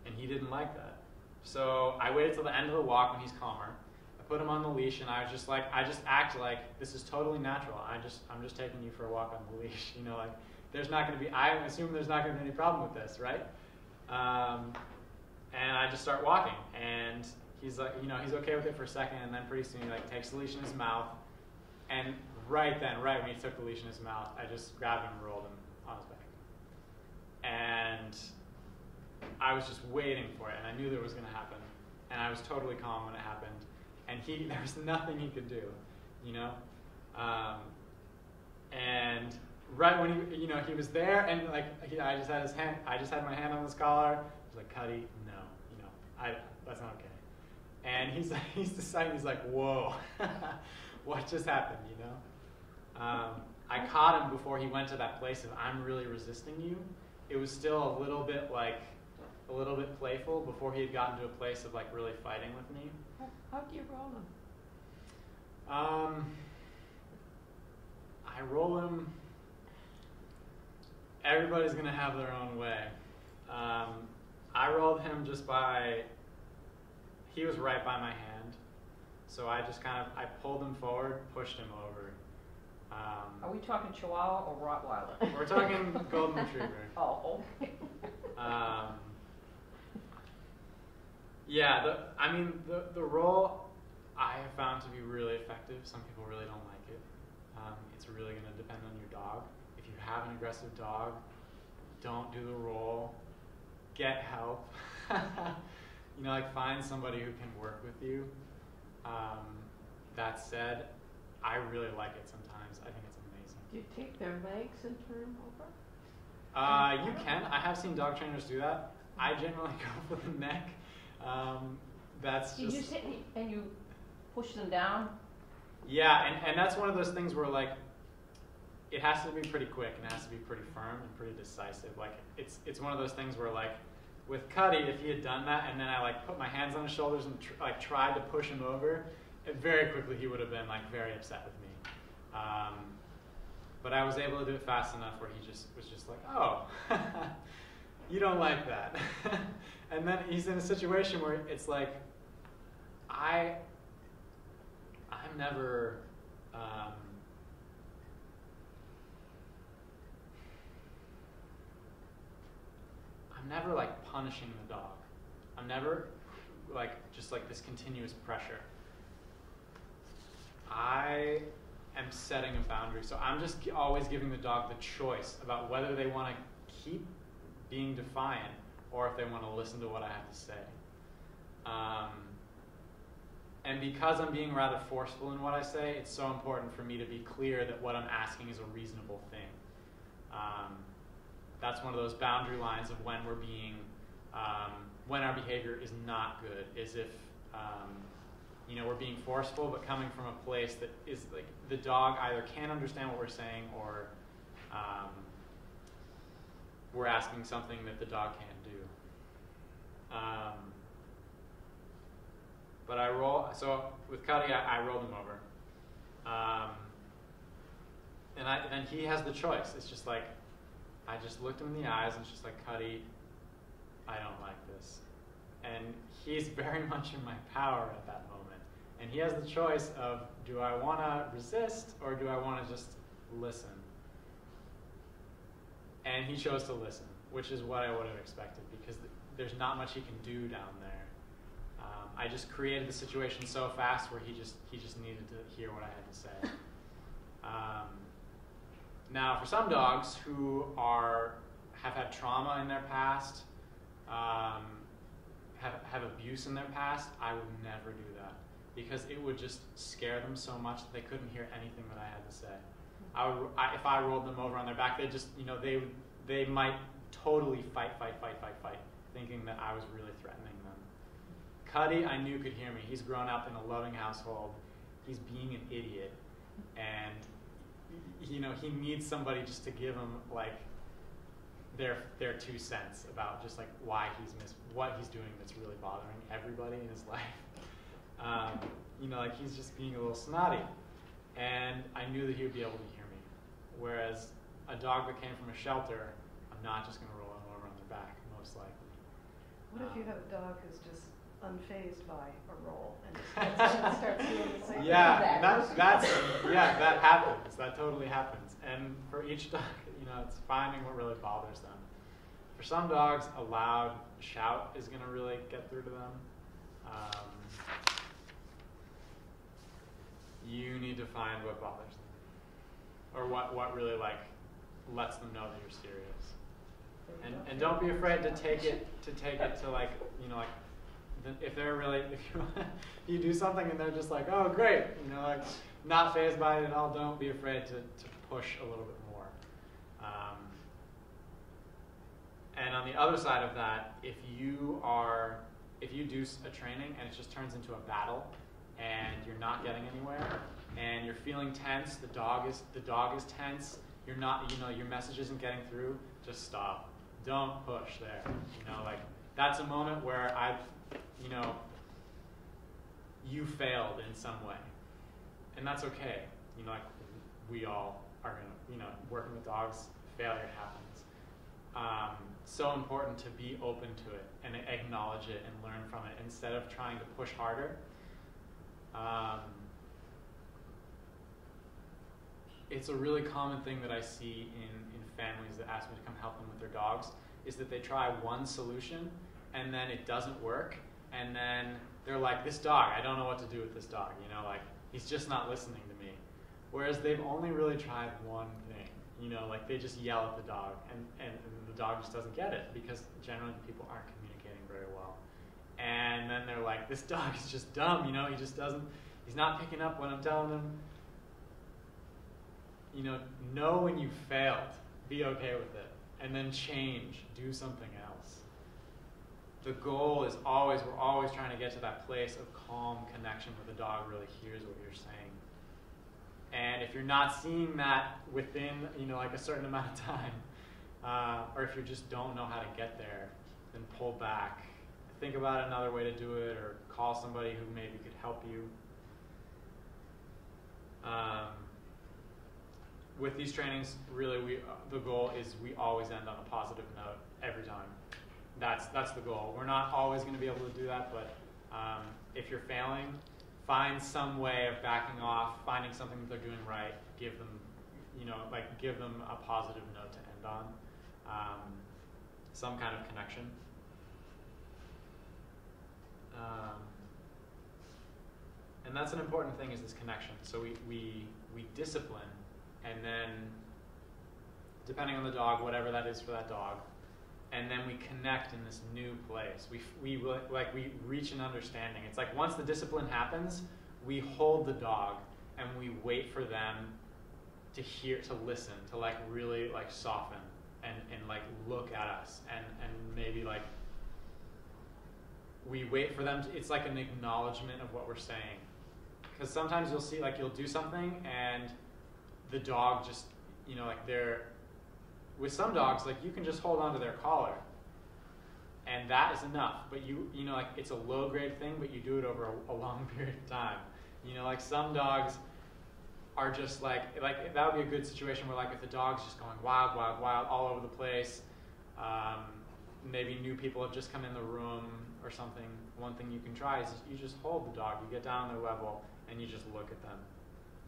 And he didn't like that. So I waited till the end of the walk when he's calmer. I put him on the leash, and I just act like this is totally natural. I'm just taking you for a walk on the leash. You know, like there's not going to be. I assume there's not going to be any problem with this, right? And I just start walking, and he's like, you know, he's okay with it for a second, and then pretty soon he like takes the leash in his mouth, and right when he took the leash in his mouth, I just grabbed him and rolled him on his back. And I was just waiting for it, and I knew that it was going to happen, and I was totally calm when it happened, and there was nothing he could do, you know. And right when he was there, and like I just had my hand on his collar. I was like, Cuddy, no, you know, that's not okay. And he's deciding, he's like, whoa, what just happened, you know? I caught him before he went to that place of I'm really resisting you. It was still a little bit playful before he had gotten to a place of like really fighting with me. How do you roll him? I roll him. Everybody's gonna have their own way. I rolled him just by. He was right by my hand, so I just I pulled him forward, pushed him over. Are we talking Chihuahua or Rottweiler? We're talking Golden Retriever. Oh, okay. Yeah, the role I have found to be really effective. Some people really don't like it. It's really going to depend on your dog. If you have an aggressive dog, don't do the role. Get help. You know, like find somebody who can work with you. That said, I really like it sometimes. I think it's amazing. Do you take their legs and turn them over? You can. I have seen dog trainers do that. I generally go for the neck. That's You just. sit and you push them down? Yeah, and that's one of those things where like, it has to be pretty quick and it has to be pretty firm and pretty decisive. Like it's one of those things where like with Cuddy, if he had done that and then I like put my hands on his shoulders and like tried to push him over, very quickly he would have been like very upset with me. But I was able to do it fast enough where he just was just like, oh, you don't like that. And then he's in a situation where it's like, I'm never, I'm never like punishing the dog. I'm never like just like this continuous pressure. I am setting a boundary. So I'm just always giving the dog the choice about whether they want to keep being defiant or if they want to listen to what I have to say. And because I'm being rather forceful in what I say, it's so important for me to be clear that what I'm asking is a reasonable thing. That's one of those boundary lines of when we're being, when our behavior is not good, is if we're being forceful, but coming from a place that is like the dog either can't understand what we're saying or we're asking something that the dog can't do. But so with Cuddy, I rolled him over. And then he has the choice. It's just like, I just looked him in the eyes and it's just like, Cuddy, I don't like this. And he's very much in my power at that moment. And he has the choice of, do I want to resist or do I want to just listen? And he chose to listen, which is what I would have expected because there's not much he can do down there. I just created the situation so fast where he just needed to hear what I had to say. Now, for some dogs who have had trauma in their past, have abuse in their past, I would never do that because it would just scare them so much that they couldn't hear anything that I had to say. If I rolled them over on their back, they just, they might totally fight, thinking that I was really threatening them. Cuddy, I knew could hear me. He's grown up in a loving household. He's being an idiot, and he needs somebody just to give him like their 2 cents about just like why what he's doing that's really bothering everybody in his life. Like he's just being a little snotty, and I knew that he would be able to hear me. Whereas a dog that came from a shelter, I'm not just going to roll him over on their back, most likely. What if you have a dog who's just unfazed by a roll and just starts doing the same thing? Yeah, that happens. That totally happens. And for each dog, it's finding what really bothers them. For some dogs, a loud shout is going to really get through to them. You need to find what bothers them, or what really like lets them know that you're serious. And don't be afraid to take it to like if you do something and they're just like, oh great, like not fazed by it at all, don't be afraid to push a little bit more. And on the other side of that, if you do a training and it just turns into a battle and you're not getting anywhere and you're feeling tense, the dog is tense, you're not, your message isn't getting through, just stop. Don't push there. Like that's a moment where you failed in some way. And that's okay. Like we all are gonna, working with dogs, failure happens. So important to be open to it and acknowledge it and learn from it instead of trying to push harder. It's a really common thing that I see in families that ask me to come help them with their dogs is that they try one solution and then it doesn't work and then they're like, this dog, I don't know what to do with this dog, like he's just not listening to me. Whereas they've only really tried one thing, like they just yell at the dog and the dog just doesn't get it because generally people aren't communicating very well. And then they're like, this dog is just dumb, he just doesn't, he's not picking up what I'm telling him. Know when you failed, be okay with it, and then change, do something else. The goal is we're always trying to get to that place of calm connection where the dog really hears what you're saying. And if you're not seeing that within, like a certain amount of time, or if you just don't know how to get there, then pull back. Think about another way to do it, or call somebody who maybe could help you. With these trainings, really, the goal is we always end on a positive note every time. That's the goal. We're not always going to be able to do that, but if you're failing, find some way of backing off, finding something that they're doing right. Give them, give them a positive note to end on, some kind of connection. And that's an important thing, is this connection. So we discipline, and then depending on the dog, whatever that is for that dog, and then we connect in this new place. We reach an understanding. It's like once the discipline happens, we hold the dog and we wait for them to hear, to listen, to like really like soften and like look at us, and maybe like we wait for them to, it's like an acknowledgement of what we're saying. Because sometimes you'll see, like, you'll do something and the dog just, with some dogs, like, you can just hold onto their collar and that is enough. But like, it's a low grade thing, but you do it over a long period of time. Like some dogs are just like that would be a good situation where, like, if the dog's just going wild, wild, wild all over the place, maybe new people have just come in the room or something, one thing you can try is you just hold the dog, you get down on their level, and you just look at them,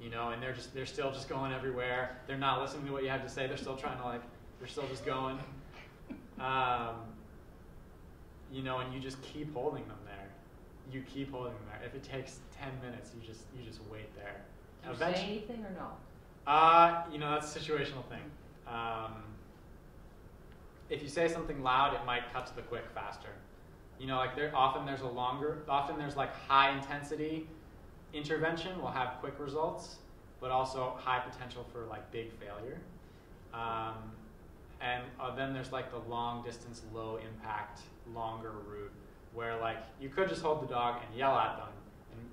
and they're still just going everywhere. They're not listening to what you have to say. They're still trying to they're still just going, and you just keep holding them there. You keep holding them there. If it takes 10 minutes, you just wait there. Do you say anything or no? That's a situational thing. If you say something loud, it might cut to the quick faster. Often there's like high intensity intervention will have quick results, but also high potential for like big failure. And then there's like the long distance, low impact, longer route, where like you could just hold the dog and yell at them,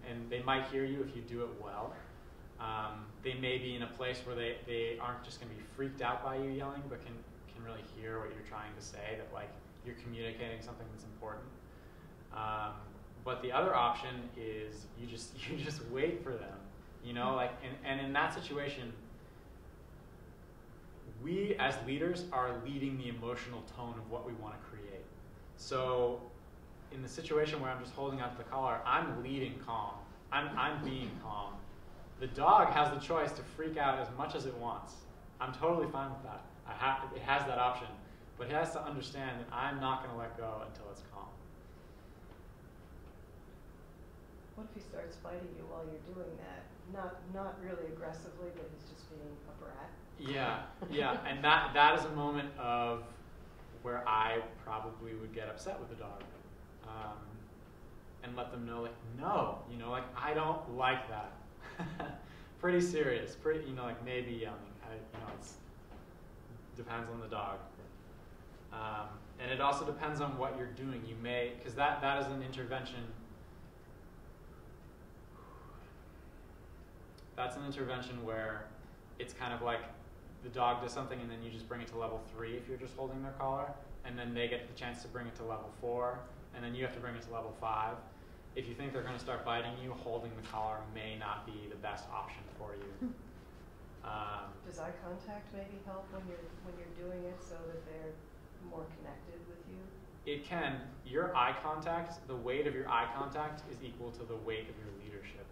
and they might hear you if you do it well. They may be in a place where they aren't just going to be freaked out by you yelling, but can really hear what you're trying to say, that like you're communicating something that's important. But the other option is you just wait for them, and in that situation, we as leaders are leading the emotional tone of what we want to create. So in the situation where I'm just holding onto the collar, I'm leading calm. I'm being calm. The dog has the choice to freak out as much as it wants. I'm totally fine with that. It has that option, but it has to understand that I'm not going to let go until it's calm. What if he starts fighting you while you're doing that? Not really aggressively, but he's just being a brat. Yeah, and that is a moment of where I probably would get upset with the dog, and let them know, like, no, I don't like that. Pretty serious, maybe yelling. It's depends on the dog, and it also depends on what you're doing. You may, because that is an intervention. That's an intervention where it's kind of like the dog does something and then you just bring it to level 3 if you're just holding their collar, and then they get the chance to bring it to level 4, and then you have to bring it to level 5. If you think they're going to start biting you, holding the collar may not be the best option for you. Does eye contact maybe help when you're doing it so that they're more connected with you? It can. Your eye contact, the weight of your eye contact is equal to the weight of your leadership.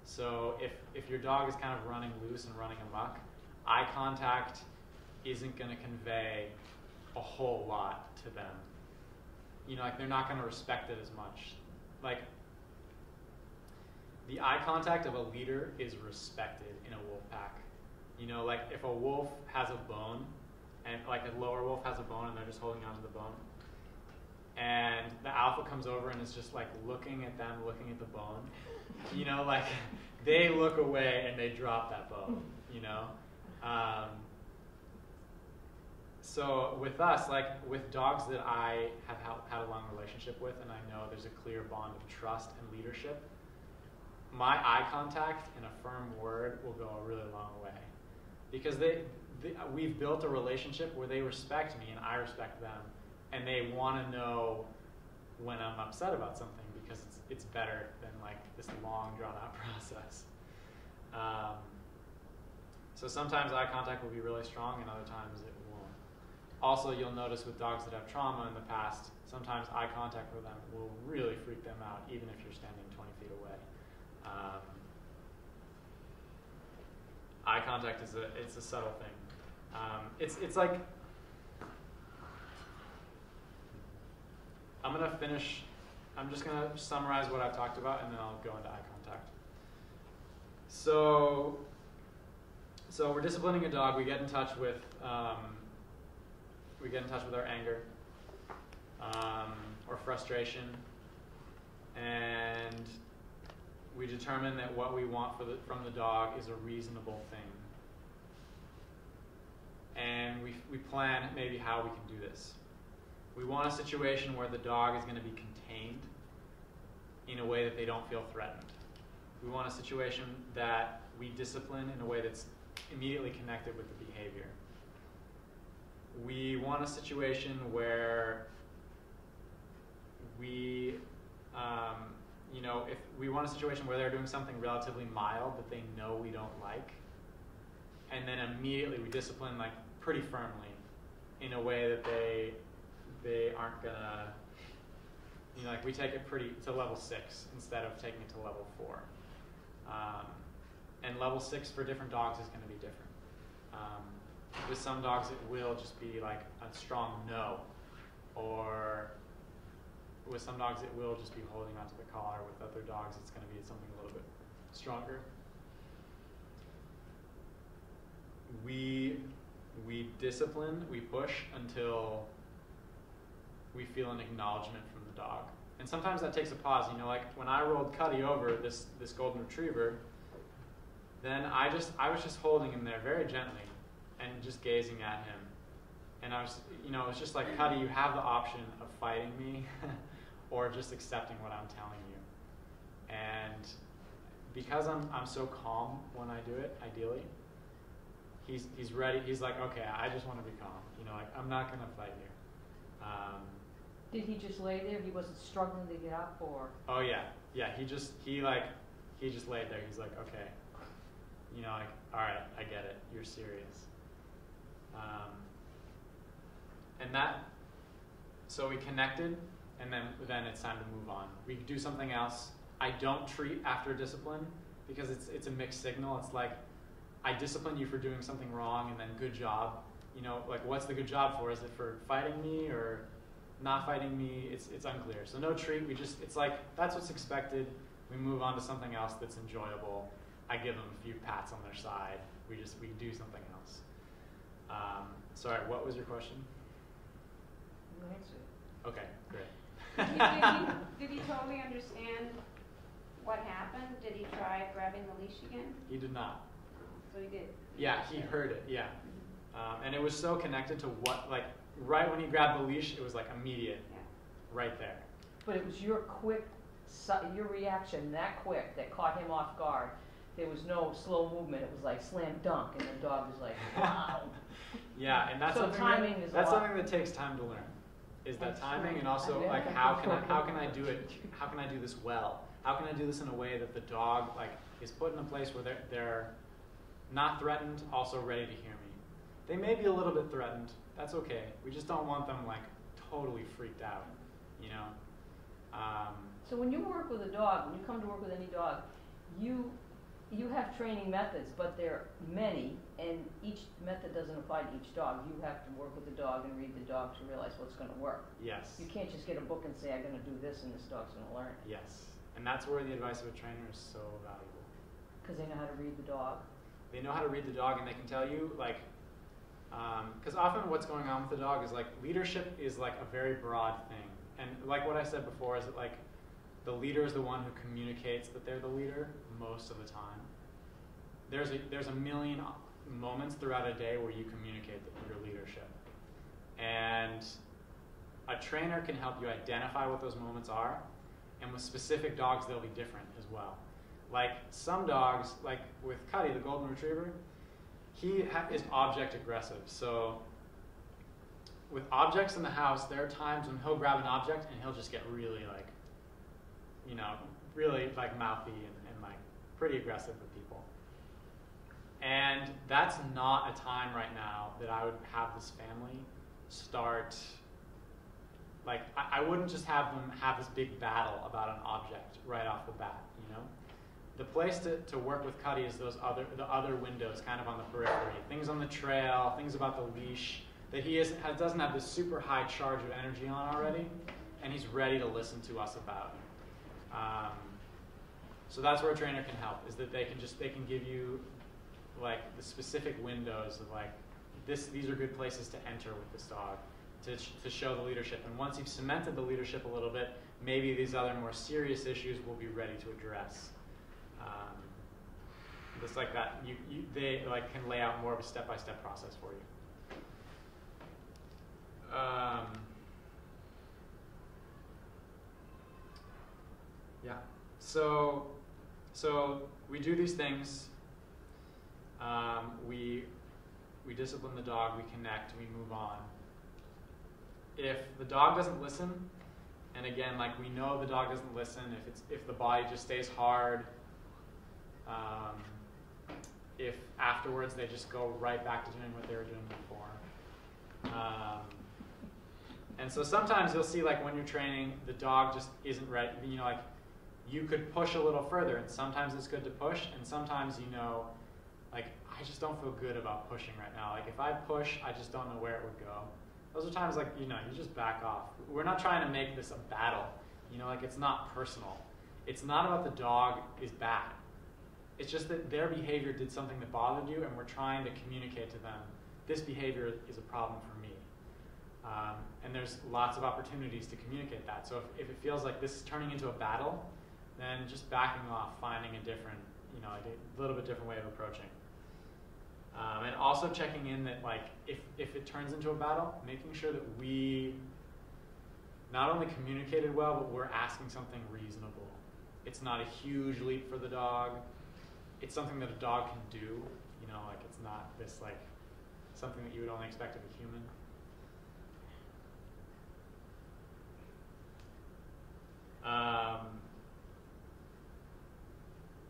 So if your dog is kind of running loose and running amok, eye contact isn't going to convey a whole lot to them. They're not going to respect it as much. Like, the eye contact of a leader is respected in a wolf pack. Like if a wolf has a bone, and like a lower wolf has a bone and they're just holding onto the bone, and the alpha comes over and is just like looking at them, looking at the bone, like they look away and they drop that bone, So with us, like with dogs that I have had a long relationship with, and I know there's a clear bond of trust and leadership, my eye contact and a firm word will go a really long way, because we've built a relationship where they respect me and I respect them, and they want to know when I'm upset about something, because it's better than like this long drawn out process. So sometimes eye contact will be really strong and other times it won't. Also, you'll notice with dogs that have trauma in the past, sometimes eye contact with them will really freak them out, even if you're standing 20 feet away. Eye contact it's a subtle thing. It's like, I'm just gonna summarize what I've talked about and then I'll go into eye contact. So we're disciplining a dog. We get in touch with our anger or frustration, and we determine that what we want from the dog is a reasonable thing. And we plan maybe how we can do this. We want a situation where the dog is going to be contained in a way that they don't feel threatened. We want a situation that we discipline in a way that's immediately connected with the behavior. We want a situation where if we want a situation where they're doing something relatively mild that they know we don't like, and then immediately we discipline like pretty firmly in a way that they aren't gonna, like we take it to level 6 instead of taking it to level 4. And level 6 for different dogs is gonna be different. With some dogs it will just be like a strong no, or with some dogs it will just be holding onto the collar. With other dogs it's going to be something a little bit stronger. We discipline, we push until we feel an acknowledgement from the dog. And sometimes that takes a pause. Like when I rolled Cuddy over, this golden retriever, then I was just holding him there very gently and just gazing at him. And I was, it was just like, Cuddy, you have the option of fighting me or just accepting what I'm telling you. And because I'm so calm when I do it, ideally, he's ready. He's like, okay, I just want to be calm. Like I'm not gonna fight you. Did he just lay there? He wasn't struggling to get up, or? Oh yeah. He just laid there. He's like, okay, like, all right, I get it. You're serious. So we connected, and then it's time to move on. We do something else. I don't treat after discipline because it's a mixed signal. It's like, I discipline you for doing something wrong, and then good job. Like what's the good job for? Is it for fighting me or not fighting me? It's unclear. So no treat. It's like that's what's expected. We move on to something else that's enjoyable. I give them a few pats on their side. We do something else. Sorry, what was your question? You answered it. Okay, great. Did he totally understand what happened? Did he try grabbing the leash again? He did not. So he did. Yeah, he heard it. Yeah, and it was so connected to what, like, right when he grabbed the leash, it was like immediate, right there. But it was your your reaction that quick that caught him off guard. There was no slow movement. It was like slam dunk, and the dog was like, wow. Yeah, and that's so something timing is something that takes time to learn. Is that timing, and also like how can I do it? How can I do this well? How can I do this in a way that the dog like is put in a place where they're not threatened, also ready to hear me. They may be a little bit threatened. That's okay. We just don't want them like totally freaked out, So when you work with a dog, when you come to work with any dog, you have training methods, but there are many, and each method doesn't apply to each dog. You have to work with the dog and read the dog to realize what's going to work. Yes. You can't just get a book and say, I'm going to do this, and this dog's going to learn it. Yes. And that's where the advice of a trainer is so valuable. Because they know how to read the dog. They know how to read the dog, and they can tell you, like, because often what's going on with the dog is, like, leadership is, like, a very broad thing. And like what I said before is that, like, the leader is the one who communicates that they're the leader most of the time. There's a million moments throughout a day where you communicate your leadership. And a trainer can help you identify what those moments are, and with specific dogs they'll be different as well. Like some dogs, like with Cuddy, the golden retriever, he is object aggressive. So with objects in the house, there are times when he'll grab an object and he'll just get really like, you know, really like mouthy and like pretty aggressive with people. And that's not a time right now that I would have this family start, like I wouldn't just have them have this big battle about an object right off the bat, you know? The place to work with Cuddy is the other windows kind of on the periphery, things on the trail, things about the leash that he doesn't have this super high charge of energy on already, and he's ready to listen to us about. So that's where a trainer can help, is that they can give you like the specific windows of like these are good places to enter with this dog to show the leadership. And once you've cemented the leadership a little bit, maybe these other more serious issues will be ready to address. Just like that, they like can lay out more of a step-by-step process for you. Yeah. So we do these things. We discipline the dog. We connect. We move on. If the dog doesn't listen, and again, like we know the dog doesn't listen, if the body just stays hard, if afterwards they just go right back to doing what they were doing before. And so sometimes you'll see like when you're training, the dog just isn't ready. You know, like you could push a little further, and sometimes it's good to push, and sometimes you know, like I just don't feel good about pushing right now. Like if I push, I just don't know where it would go. Those are times like, you know, you just back off. We're not trying to make this a battle. You know, like it's not personal. It's not about the dog is bad. It's just that their behavior did something that bothered you, and we're trying to communicate to them, this behavior is a problem for me. And there's lots of opportunities to communicate that. So if it feels like this is turning into a battle, then just backing off, finding a different, you know, like a little bit different way of approaching. And also checking in that, like, if it turns into a battle, making sure that we not only communicated well, but we're asking something reasonable. It's not a huge leap for the dog. It's something that a dog can do. You know, like it's not this, like, something that you would only expect of a human.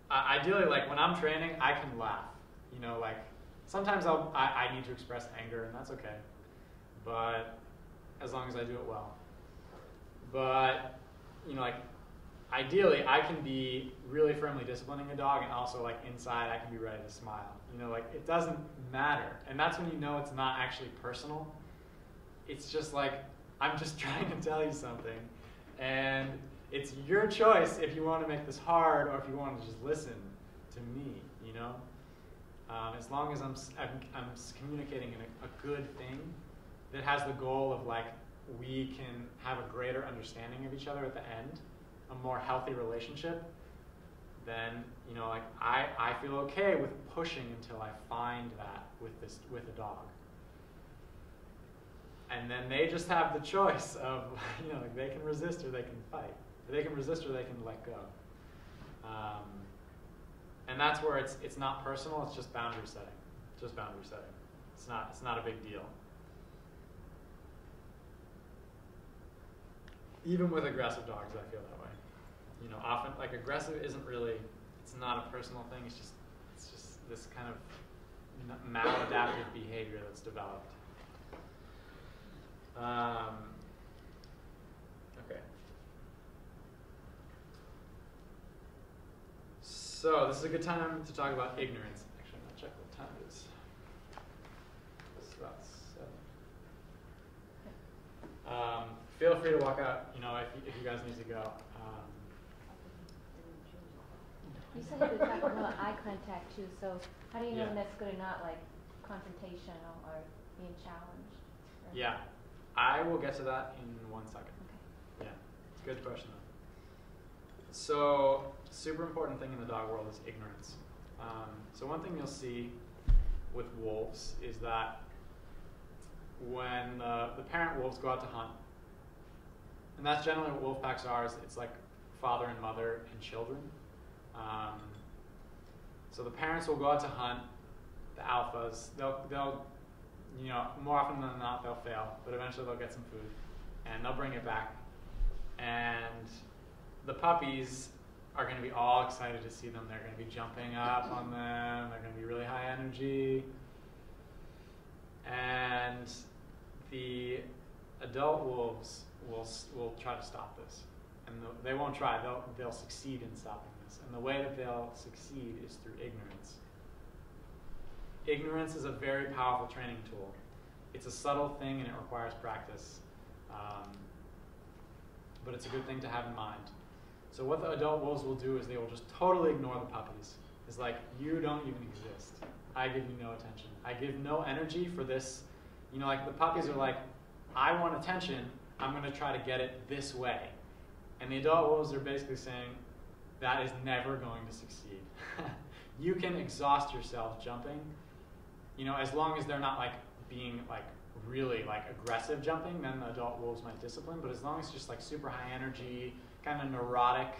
Ideally, like when I'm training, I can laugh. You know, like sometimes I need to express anger, and that's okay. But as long as I do it well. But you know, like ideally, I can be really firmly disciplining a dog, and also like inside, I can be ready to smile. You know, like it doesn't matter, and that's when you know it's not actually personal. It's just like I'm just trying to tell you something, and it's your choice if you want to make this hard or if you want to just listen to me, you know? As long as I'm communicating a good thing that has the goal of like we can have a greater understanding of each other at the end, a more healthy relationship, then, you know, like I feel okay with pushing until I find that with a dog. And then they just have the choice of, you know, like they can resist or they can fight. They can resist or they can let go. And that's where it's not personal, it's just boundary setting. Just boundary setting. It's not a big deal. Even with aggressive dogs, I feel that way. You know, often like aggressive isn't really, it's not a personal thing, it's just this kind of maladaptive behavior that's developed. Okay. So this is a good time to talk about ignorance. Actually, I'm gonna check what time it is. It's about 7. Feel free to walk out. You know, if you guys need to go. You said you were talking about eye contact too. So how do you know Yeah. when that's good or not, like confrontational or being challenged? Or Yeah, I will get to that in 1 second. Okay. Yeah, good question though. So, super important thing in the dog world is ignorance. So one thing you'll see with wolves is that when the parent wolves go out to hunt, and that's generally what wolf packs are, is it's like father and mother and children. So the parents will go out to hunt the alphas. They'll more often than not they'll fail, but eventually they'll get some food, and they'll bring it back. And the puppies are going to be all excited to see them. They're going to be jumping up on them. They're going to be really high energy. And the adult wolves will try to stop this, and they won't try. They'll succeed in stopping this, and the way that they'll succeed is through ignorance. Ignorance is a very powerful training tool. It's a subtle thing, and it requires practice, but it's a good thing to have in mind. So what the adult wolves will do is they will just totally ignore the puppies. It's like, you don't even exist. I give you no attention. I give no energy for this. Like the puppies are like, I want attention. I'm going to try to get it this way. And the adult wolves are basically saying, that is never going to succeed. You can exhaust yourself jumping, as long as they're not like being like really like aggressive jumping, then the adult wolves might discipline. But as long as it's just like super high energy, kind of neurotic,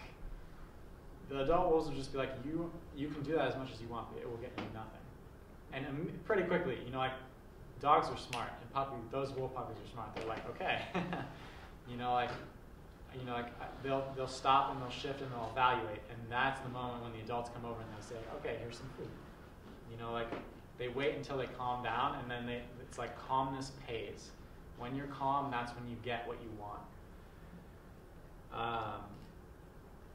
the adult wolves will just be like, you can do that as much as you want, but it will get you nothing. And pretty quickly, like dogs are smart, and those wolf puppies are smart. They're like, okay, they'll stop and they'll shift and they'll evaluate, and that's the moment when the adults come over and they say, okay, here's some food. They wait until they calm down, and then it's like calmness pays. When you're calm, that's when you get what you want.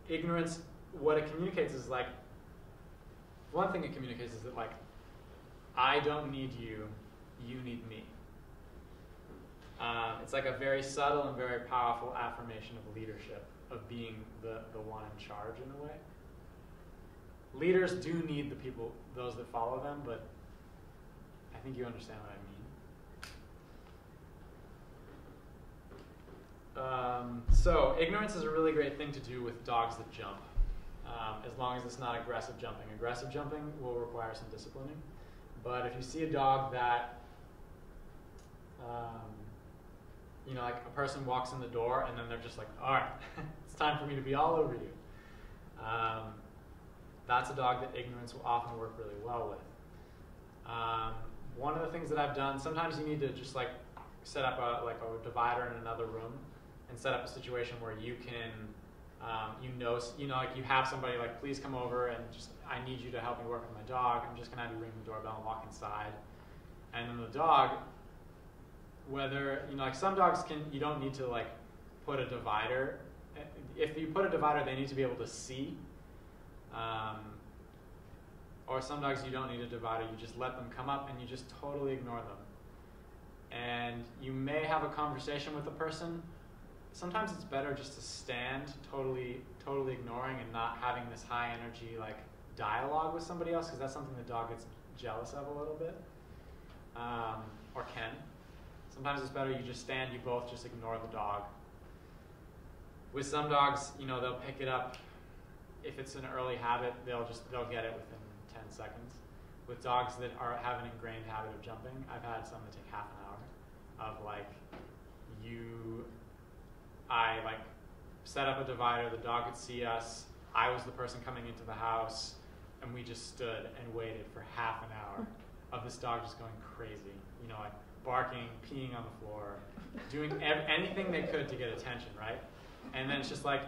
Ignorance, what it communicates is like, one thing it communicates is that like, I don't need you, you need me. It's like a very subtle and very powerful affirmation of leadership, of being the one in charge in a way. Leaders do need the people, those that follow them, but I think you understand what I mean. So ignorance is a really great thing to do with dogs that jump, as long as it's not aggressive jumping. Aggressive jumping will require some disciplining. But if you see a dog that, like a person walks in the door and then they're just like, all right, it's time for me to be all over you. That's a dog that ignorance will often work really well with. One of the things that I've done, sometimes you need to just like set up a divider in another room and set up a situation where you can, like you have somebody like, please come over and just, I need you to help me work with my dog. I'm just gonna have you ring the doorbell and walk inside. And then the dog, whether, like some dogs you don't need to like put a divider. If you put a divider, they need to be able to see. Or some dogs you don't need a divider, you just let them come up and you just totally ignore them. And you may have a conversation with the person. Sometimes it's better just to stand totally ignoring and not having this high energy like dialogue with somebody else, because that's something the dog gets jealous of a little bit, or can. Sometimes it's better you just stand, you both just ignore the dog. With some dogs, they'll pick it up. If it's an early habit, they'll get it within 10 seconds. With dogs that have an ingrained habit of jumping, I've had some that take half an hour of like, I like set up a divider, the dog could see us, I was the person coming into the house, and we just stood and waited for half an hour of this dog just going crazy, like barking, peeing on the floor, doing anything they could to get attention, right? And then it's just like,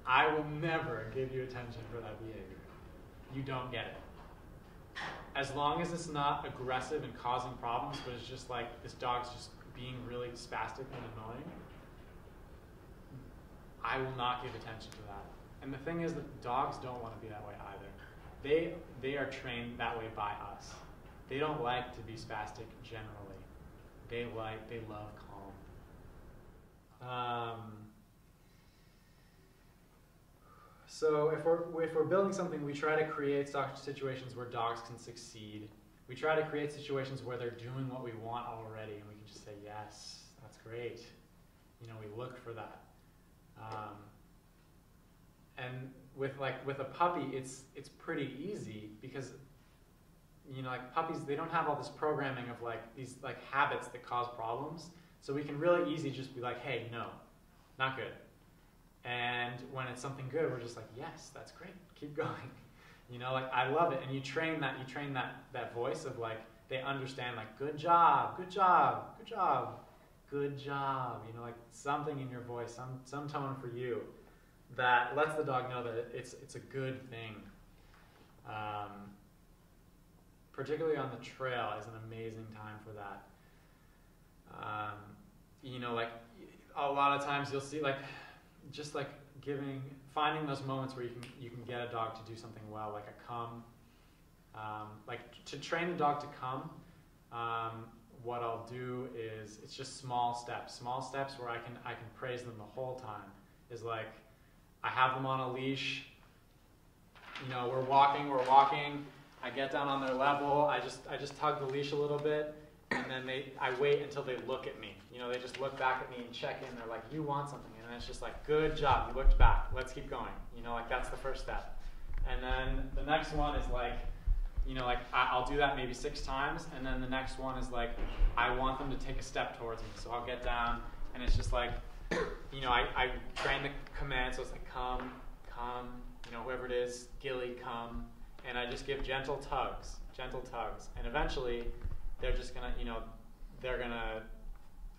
I will never give you attention for that behavior. You don't get it. As long as it's not aggressive and causing problems, but it's just like this dog's just being really spastic and annoying, I will not give attention to that. And the thing is that dogs don't want to be that way either. They are trained that way by us. They don't like to be spastic generally. They love calm. So if we're building something, we try to create situations where dogs can succeed. We try to create situations where they're doing what we want already, and we can just say, yes, that's great. We look for that. And with a puppy, it's pretty easy because like puppies, they don't have all this programming of like these like habits that cause problems. So we can really easy just be like, hey, no, not good. And when it's something good, we're just like, yes, that's great, keep going. You know, like, I love it. And you train that voice of like, they understand like, good job, good job, good job, good job. You know, like something in your voice, some tone for you that lets the dog know that it's a good thing. Particularly on the trail is an amazing time for that. You know, like a lot of times you'll see like, just like finding those moments where you can get a dog to do something well, like a come. Like to train a dog to come, what I'll do is it's just small steps where I can praise them the whole time. Is like I have them on a leash. You know, we're walking. I get down on their level. I just tug the leash a little bit, and then I wait until they look at me. You know, they just look back at me and check in. They're like, "You want something?" And it's just like, "Good job, you looked back. Let's keep going." You know, like that's the first step. And then the next one is like, you know, like I'll do that maybe 6 times, and then the next one is like, I want them to take a step towards me. So I'll get down, and it's just like, you know, I train the command, so it's like come, you know, whoever it is, Gilly, come. And I just give gentle tugs. And eventually, they're just gonna, you know, they're gonna,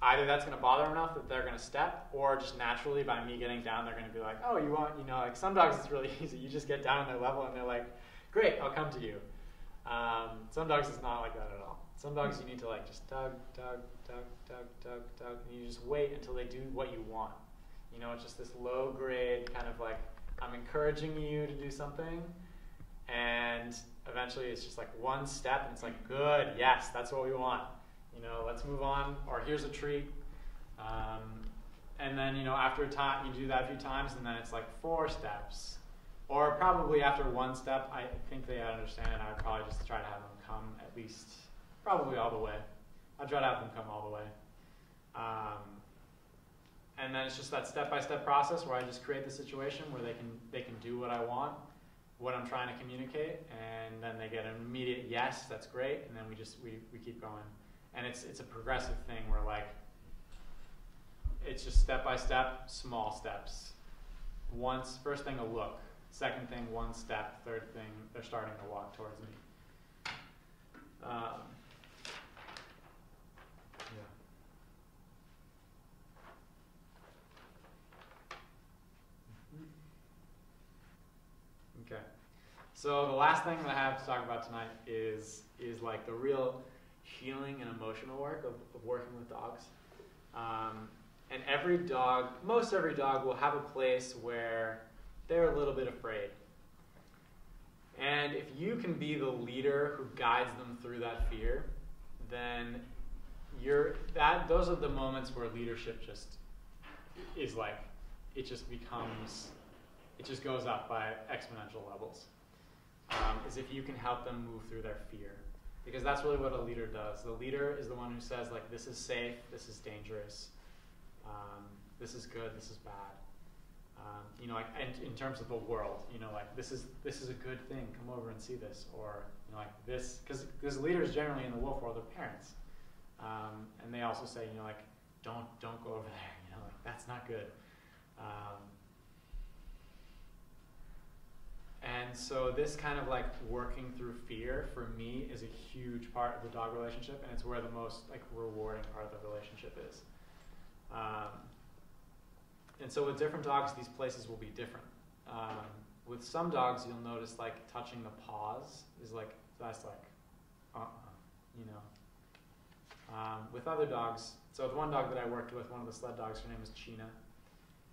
either that's gonna bother them enough that they're gonna step, or just naturally by me getting down, they're gonna be like, oh, you want, you know, like some dogs it's really easy. You just get down on their level and they're like, great, I'll come to you. Some dogs it's not like that at all. Some dogs you need to like just tug, and you just wait until they do what you want. You know, it's just this low grade kind of like, I'm encouraging you to do something, and eventually it's just like one step, and it's like, good, yes, that's what we want. You know, let's move on, or here's a treat. And then, you know, after a time, you do that a few times, and then it's like 4 steps. Or probably after 1 step, I think they understand, and I would probably just try to have them come at least, probably all the way. I'd try to have them come all the way. And then it's just that step-by-step process where I just create the situation where they can do what I want, what I'm trying to communicate, and then they get an immediate yes, that's great, and then we keep going. And it's a progressive thing where like it's just step-by-step, small steps. First thing a look, second thing 1 step, third thing they're starting to walk towards me. Okay, so the last thing that I have to talk about tonight is like the real healing and emotional work of working with dogs. And most every dog will have a place where they're a little bit afraid. And if you can be the leader who guides them through that fear, then those are the moments where leadership just is like, it just goes up by exponential levels. Is if you can help them move through their fear. Because that's really what a leader does. The leader is the one who says, like, this is safe, this is dangerous, this is good, this is bad. You know, like, and in terms of the world, you know, like, this is a good thing, come over and see this. Or, you know, like this, because leaders generally in the wolf world are parents. And they also say, you know, like, don't go over there, you know, like, that's not good. And so this kind of like working through fear for me is a huge part of the dog relationship, and it's where the most like rewarding part of the relationship is. And so with different dogs, these places will be different. With some dogs, you'll notice like touching the paws is like, that's like, you know. With other dogs, so with one dog that I worked with, one of the sled dogs, her name was China,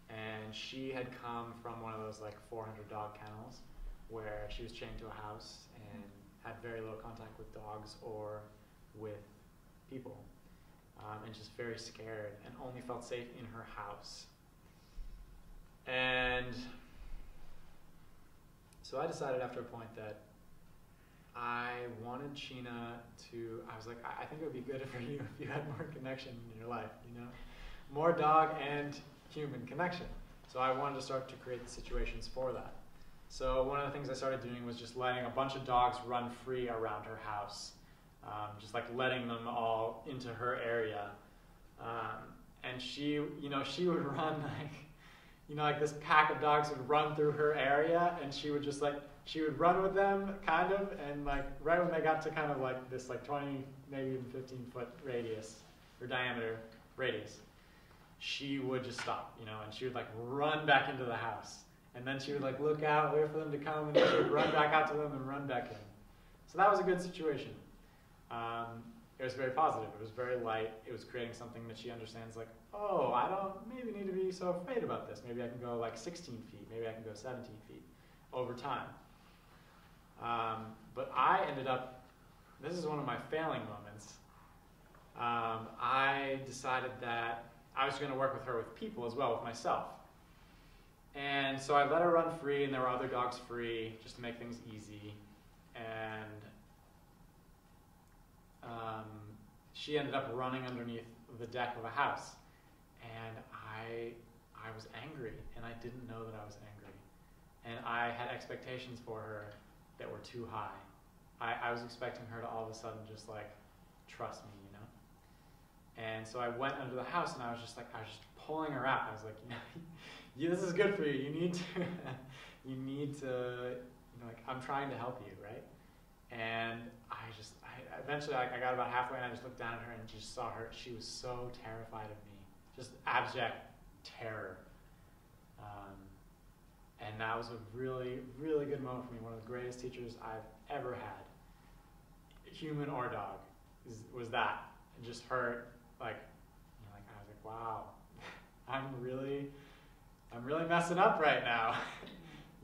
and she had come from one of those like 400 dog kennels where she was chained to a house and had very little contact with dogs or with people, and just very scared and only felt safe in her house. And so I decided after a point that I wanted Sheena I was like, I think it would be good for you if you had more connection in your life, you know? More dog and human connection. So I wanted to start to create the situations for that. So one of the things I started doing was just letting a bunch of dogs run free around her house. Just like letting them all into her area. And she would run like, you know, like this pack of dogs would run through her area, and she would just like, she would run with them, kind of, and like right when they got to kind of like this like 20, maybe even 15-foot radius or diameter radius, she would just stop, you know, and she would like run back into the house, and then she would like look out, wait for them to come, and then she would run back out to them and run back in. So that was a good situation. It was very positive. It was very light. It was creating something that she understands, like, oh, I don't maybe need to be so afraid about this. Maybe I can go like 16 feet. Maybe I can go 17 feet over time. But I ended up, this is one of my failing moments. I decided that I was going to work with her with people as well, with myself. And so I let her run free, and there were other dogs free, just to make things easy. And she ended up running underneath the deck of a house. And I was angry, and I didn't know that I was angry. And I had expectations for her that were too high. I was expecting her to all of a sudden just like trust me, you know? And so I went under the house, and I was just pulling her out. I was like, you know, this is good for you. You need to, you know, like, I'm trying to help you, right? And eventually I got about halfway, and I just looked down at her and just saw her. She was so terrified of me, just abject terror. And that was a really, really good moment for me. One of the greatest teachers I've ever had, human or dog, was that. And just her, like, you know, like I was like, wow, I'm really messing up right now.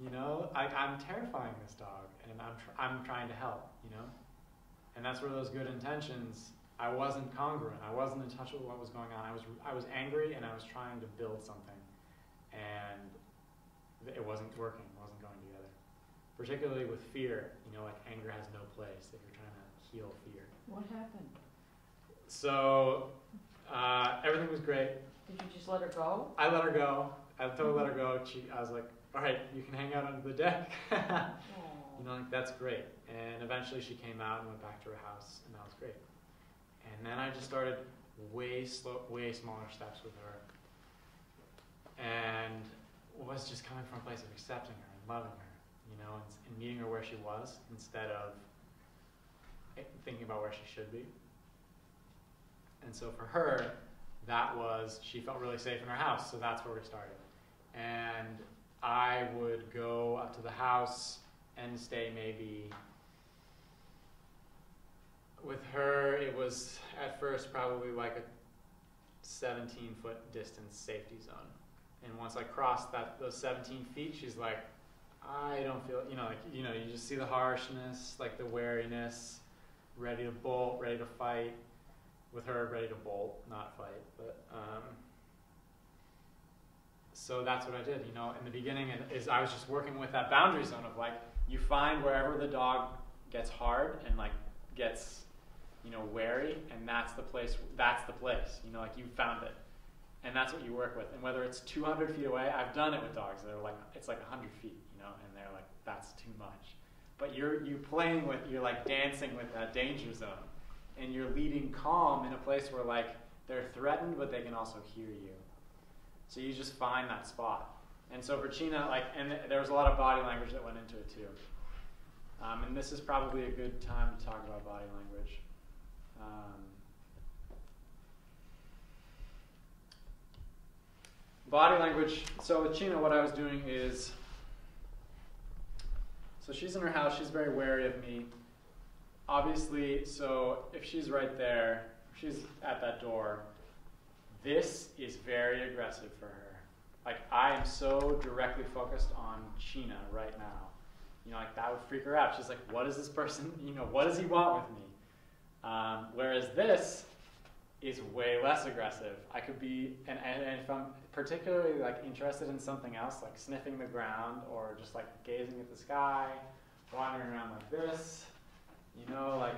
You know, I'm terrifying this dog, and I'm trying to help, you know? And that's where those good intentions, I wasn't congruent. I wasn't in touch with what was going on. I was angry, and I was trying to build something. And it wasn't working, it wasn't going together. Particularly with fear, you know, like anger has no place if you're trying to heal fear. What happened? So, everything was great. Did you just let her go? I let her go. I totally let her go. I was like, all right, you can hang out under the deck. You know, like, that's great. And eventually she came out and went back to her house, and that was great. And then I just started way smaller steps with her. And was just coming from a place of accepting her and loving her, you know, and meeting her where she was instead of thinking about where she should be. And so for her, she felt really safe in her house, so that's where we started. And I would go up to the house and stay maybe, with her, it was at first probably like a 17-foot distance safety zone. And once I crossed those 17 feet, she's like, I don't feel, you know, you just see the harshness, like the wariness, ready to bolt, ready to fight. With her, ready to bolt, not fight. But so that's what I did, you know. In the beginning, I was just working with that boundary zone of like, you find wherever the dog gets hard and like gets, you know, wary, and that's the place. You know, like you found it. And that's what you work with. And whether it's 200 feet away, I've done it with dogs that are like, it's like 100 feet, you know, and they're like, that's too much. But you're like dancing with that danger zone. And you're leading calm in a place where like they're threatened, but they can also hear you. So you just find that spot. And so for China, like, and there was a lot of body language that went into it too. And this is probably a good time to talk about body language. Body language, so with China, what I was doing is, so she's in her house, she's very wary of me. Obviously, so if she's right there, she's at that door, this is very aggressive for her. Like, I am so directly focused on China right now. You know, like, that would freak her out. She's like, what is this person, you know, what does he want with me? Whereas this is way less aggressive. I could be, and if I'm particularly like interested in something else, like sniffing the ground or just like gazing at the sky, wandering around like this, you know, like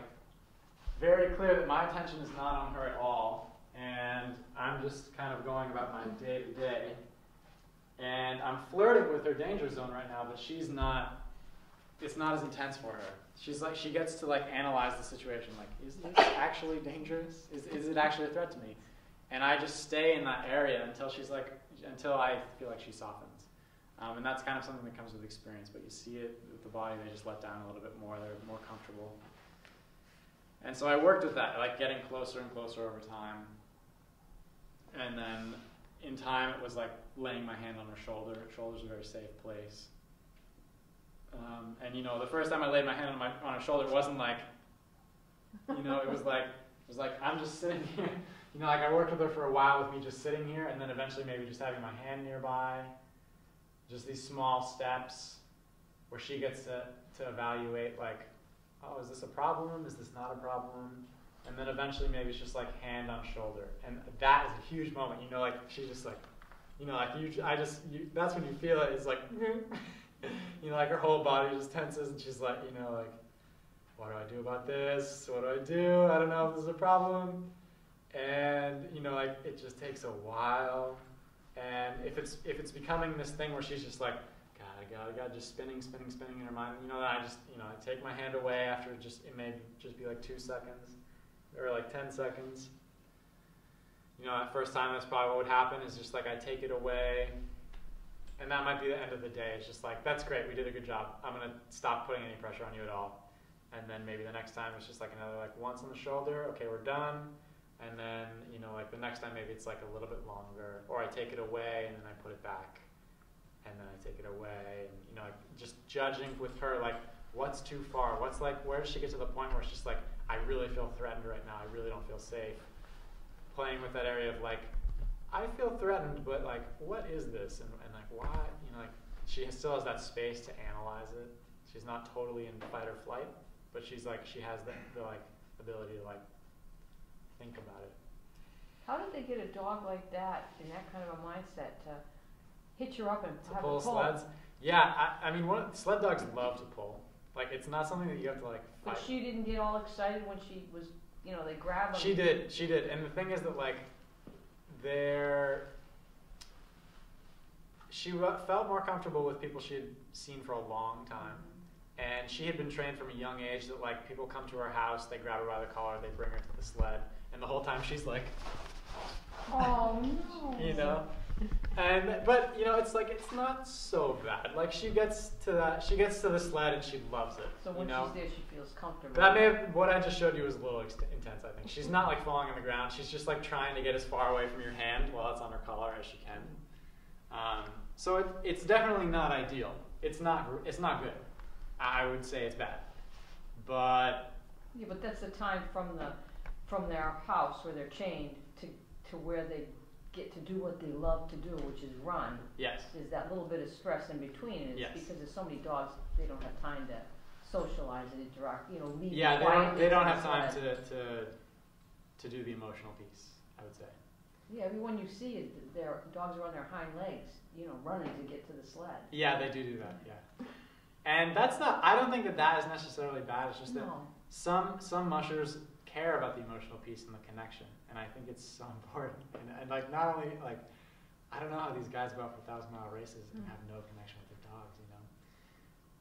very clear that my attention is not on her at all, and I'm just kind of going about my day to day, and I'm flirting with her danger zone right now, but she's not, it's not as intense for her. She's like, she gets to like analyze the situation, like, is this actually dangerous? Is it actually a threat to me? And I just stay in that area until she's like, until I feel like she softens. And that's kind of something that comes with experience, but you see it with the body, they just let down a little bit more, they're more comfortable. And so I worked with that, like getting closer and closer over time. And then in time it was like laying my hand on her shoulder. Shoulder's a very safe place. And the first time I laid my hand on her shoulder, it wasn't like, it was like I'm just sitting here. Like I worked with her for a while with me just sitting here, and then eventually maybe just having my hand nearby. Just these small steps where she gets to evaluate, like, oh, is this a problem? Is this not a problem? And then eventually maybe it's just like hand on shoulder. And that is a huge moment. Like she's just like, that's when you feel it. It's like, like her whole body just tenses and she's like, like, what do I do about this? What do I do? I don't know if this is a problem. And, like it just takes a while. And if it's becoming this thing where she's just like, God, just spinning in her mind, then I just, I take my hand away after it may just be like 2 seconds or like 10 seconds. That first time that's probably what would happen is just like I take it away, and that might be the end of the day. It's just like, that's great, we did a good job. I'm going to stop putting any pressure on you at all. And then maybe the next time it's just like another like once on the shoulder, okay, we're done. And then, like the next time maybe it's like a little bit longer, or I take it away and then I put it back, and then I take it away, and like just judging with her, like what's too far, where does she get to the point where it's just like, I really feel threatened right now, I really don't feel safe. Playing with that area of like, I feel threatened, but like, what is this, and like why, like she still has that space to analyze it. She's not totally in fight or flight, but she's like, she has the like ability to like think about it. How did they get a dog like that in that kind of a mindset to hitch her up and To have pull a pull? sleds? Yeah, I mean, sled dogs love to pull. Like, it's not something that you have to like fight. But she didn't get all excited when she was, they grab them. She did. And the thing is that like, she felt more comfortable with people she had seen for a long time. And she had been trained from a young age that like people come to her house, they grab her by the collar, they bring her to the sled, and the whole time she's like, oh no. But it's like, it's not so bad. Like she gets to the sled and she loves it. So when she's there, she feels comfortable. What I just showed you was a little intense, I think. She's not like falling on the ground. She's just like trying to get as far away from your hand while it's on her collar as she can. So it's definitely not ideal. It's not good. I would say it's bad. But yeah, but that's the time from their house where they're chained to where they get to do what they love to do, which is run. yes. There's that little bit of stress in between, and it's Yes. because there's so many dogs, they don't have time to socialize and interact, leave Yeah, quietly they don't to have the time sled. to do the emotional piece, I would say. Yeah, everyone you see, their dogs are on their hind legs, running to get to the sled. Yeah, they do that, yeah. And I don't think that is necessarily bad. It's just that No. some mushers care about the emotional piece and the connection, and I think it's so important. And like, not only like, I don't know how these guys go out for 1,000-mile races and have no connection with their dogs,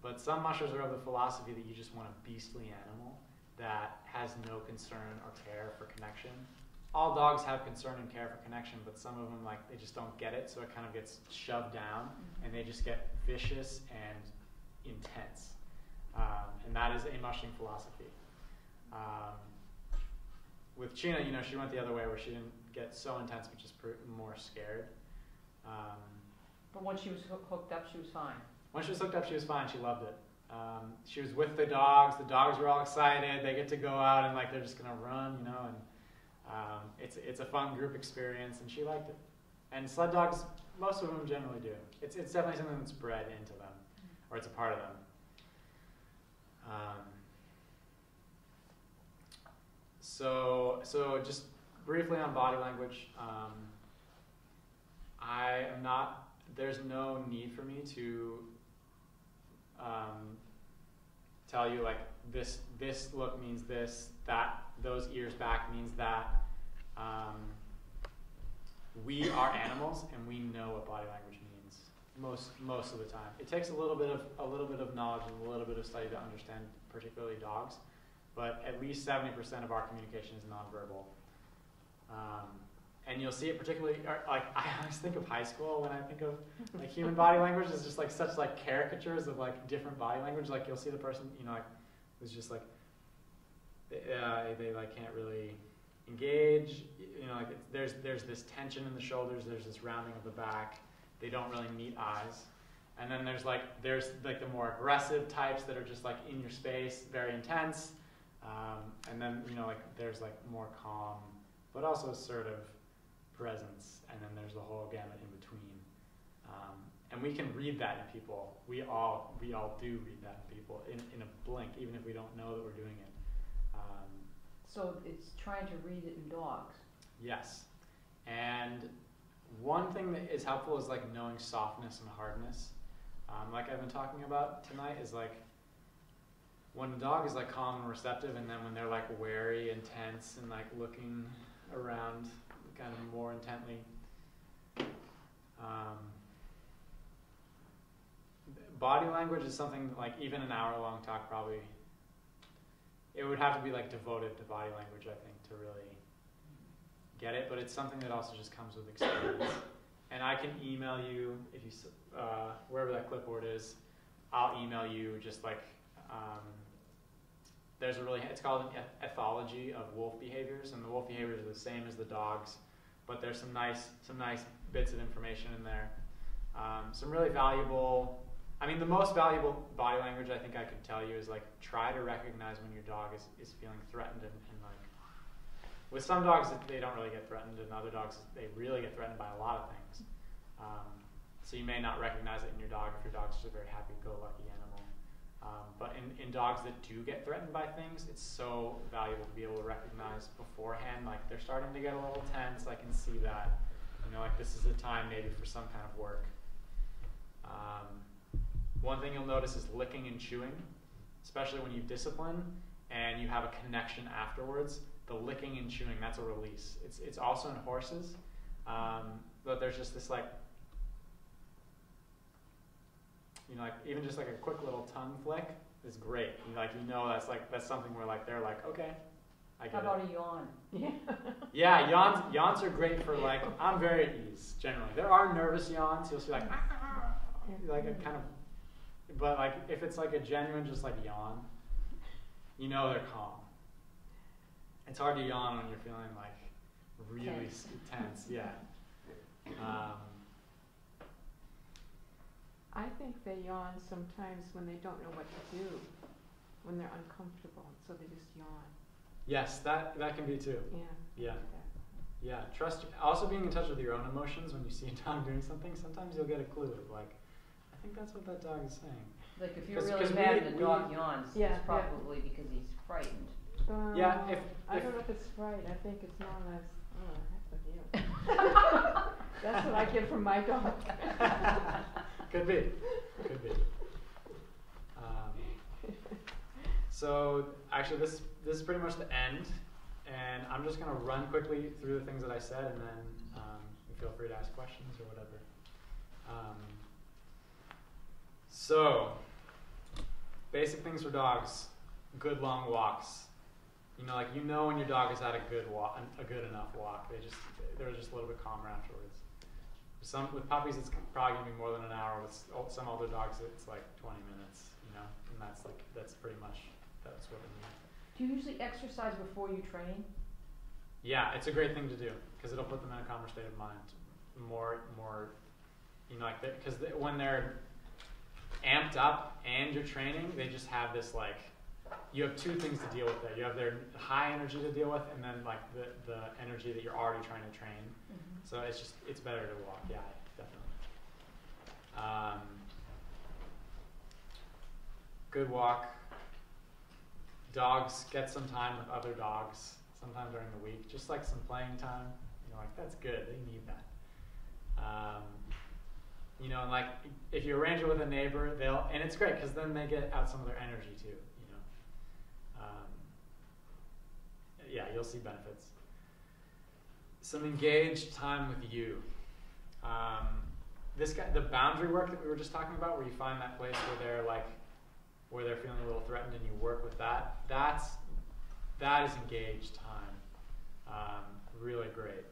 But some mushers are of the philosophy that you just want a beastly animal that has no concern or care for connection. All dogs have concern and care for connection, but some of them, like, they just don't get it, so it kind of gets shoved down, and they just get vicious and intense. And that is a mushing philosophy. With China, she went the other way where she didn't get so intense, but just more scared. But when she was hooked up, she was fine. When she was hooked up, she was fine. She loved it. She was with the dogs. The dogs were all excited. They get to go out and like they're just gonna run, and it's a fun group experience, and she liked it. And sled dogs, most of them generally do. It's definitely something that's bred into them, or it's a part of them. So just briefly on body language, I am not. There's no need for me to tell you like this look means this, that, those ears back means that. We are animals, and we know what body language means most of the time. It takes a little bit of knowledge and a little bit of study to understand, particularly dogs, but at least 70% of our communication is nonverbal. And you'll see it particularly, like I always think of high school when I think of like human body language. It's just like such like caricatures of like different body language. Like you'll see the person, you know, like who's just like they like can't really engage. You know, like there's this tension in the shoulders. There's this rounding of the back. They don't really meet eyes. And then there's like the more aggressive types that are just like in your space, very intense. And then you know like there's like more calm, but also assertive presence, and then there's the whole gamut in between. And we can read that in people. We all do read that in people in a blink, even if we don't know that we're doing it. So it's trying to read it in dogs. Yes. And one thing that is helpful is like knowing softness and hardness. Like I've been talking about tonight is like when the dog is like calm and receptive, and then when they're like wary and tense and like looking around kind of more intently. Body language is something like even an hour-long talk probably, it would have to be like devoted to body language, I think, to really get it, but it's something that also just comes with experience. And I can email you, if you, wherever that clipboard is, I'll email you just like, it's called an ethology of wolf behaviors, and the wolf behaviors are the same as the dogs, but there's some nice bits of information in there. Some really valuable, the most valuable body language I think I could tell you is like try to recognize when your dog is feeling threatened, and like with some dogs they don't really get threatened, and other dogs they really get threatened by a lot of things. So you may not recognize it in your dog if your dog's just a very happy-go-lucky animal. But in dogs that do get threatened by things, it's so valuable to be able to recognize beforehand, like they're starting to get a little tense, I can see that. You know, like this is a time maybe for some kind of work. One thing you'll notice is licking and chewing, especially when you discipline and you have a connection afterwards. The licking and chewing, that's a release. It's also in horses, but there's just this like, you know, like even just like a quick little tongue flick is great. That's something where like they're like, okay, I get it. How about a yawn? Yeah, yawns are great for like, I'm very at ease generally. There are nervous yawns. You'll see like, like a kind of, but like if it's like a genuine just like yawn, you know they're calm. It's hard to yawn when you're feeling like really tense. Yeah. I think they yawn sometimes when they don't know what to do, when they're uncomfortable, so they just yawn. Yes, that can be too. Yeah. Yeah. Also being in touch with your own emotions when you see a dog doing something, sometimes you'll get a clue of like, I think that's what that dog is saying. Like if you're really mad and the dog yawns, it's probably because he's frightened. I don't know if it's fright. I think it's known as, heck with you. That's what I get from my dog. Could be. So actually this is pretty much the end, and I'm just going to run quickly through the things that I said, and then feel free to ask questions or whatever. So basic things for dogs: good long walks. You know when your dog has had a good enough walk. They're just a little bit calmer afterwards. With puppies, it's probably gonna be more than an hour. With some older dogs, it's like 20 minutes. And that's pretty much what we need. Do you usually exercise before you train? Yeah, it's a great thing to do because it'll put them in a calmer state of mind. More, because when they're amped up and you're training, they just have this like. You have two things to deal with there. You have their high energy to deal with, and then like the energy that you're already trying to train. Mm-hmm. So it's better to walk. Yeah, definitely. Good walk. Dogs get some time with other dogs sometime during the week, just like some playing time. That's good. They need that. And like if you arrange it with a neighbor, and it's great because then they get out some of their energy too. Yeah, you'll see benefits. Some engaged time with you. The boundary work that we were just talking about, where you find that place where they're feeling a little threatened, and you work with that. That is engaged time. Really great.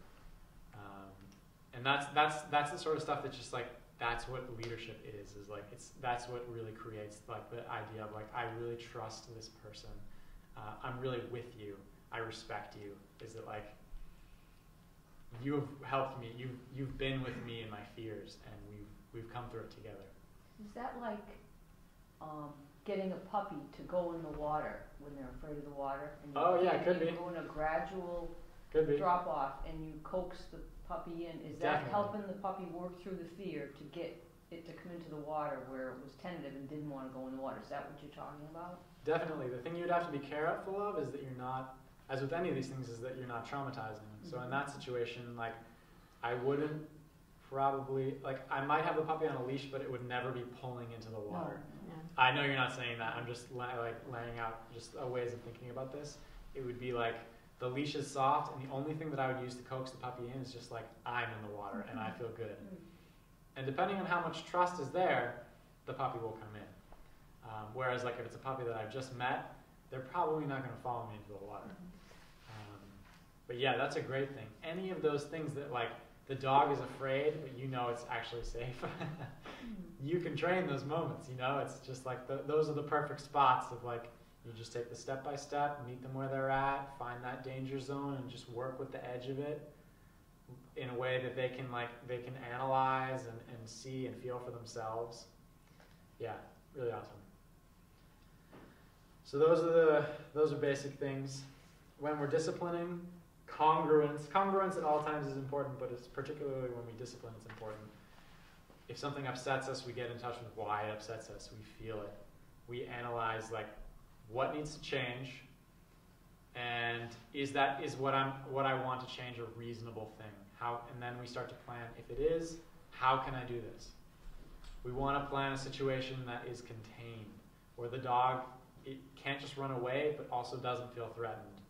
And that's the sort of stuff that's just like, that's what leadership is like, that's what really creates like the idea of like, I really trust this person. I'm really with you. I respect you. Is it like, you have helped me. You've been with me in my fears, and we've come through it together. Is that like getting a puppy to go in the water when they're afraid of the water? And Could be. You go in a gradual Could be. drop off, and you coax the puppy in. Is that Definitely. helping the puppy work through the fear to get it to come into the water where it was tentative and didn't want to go in the water? Is that what you're talking about? Definitely. The thing you'd have to be careful of is that you're not, as with any of these things, is that you're not traumatizing. So in that situation, like, I wouldn't probably, like, I might have the puppy on a leash, but it would never be pulling into the water. Yeah. I know you're not saying that. I'm just laying out just ways of thinking about this. It would be like, the leash is soft, and the only thing that I would use to coax the puppy in is just like, I'm in the water and I feel good. And depending on how much trust is there, the puppy will come in. Whereas like if it's a puppy that I've just met, they're probably not going to follow me into the water. But yeah, that's a great thing. Any of those things that like the dog is afraid, but you know it's actually safe. You can train those moments, you know? It's just like those are the perfect spots of like, you just take the step by step, meet them where they're at, find that danger zone, and just work with the edge of it in a way that they can analyze and see and feel for themselves. Yeah, really awesome. So those are basic things. When we're disciplining, congruence at all times is important, but it's particularly when we discipline, it's important. If something upsets us, we get in touch with why it upsets us. We feel it. We analyze like, what needs to change, and is what I want to change a reasonable thing? And then we start to plan, if it is, how can I do this? We want to plan a situation that is contained, where the dog, it can't just run away, but also doesn't feel threatened.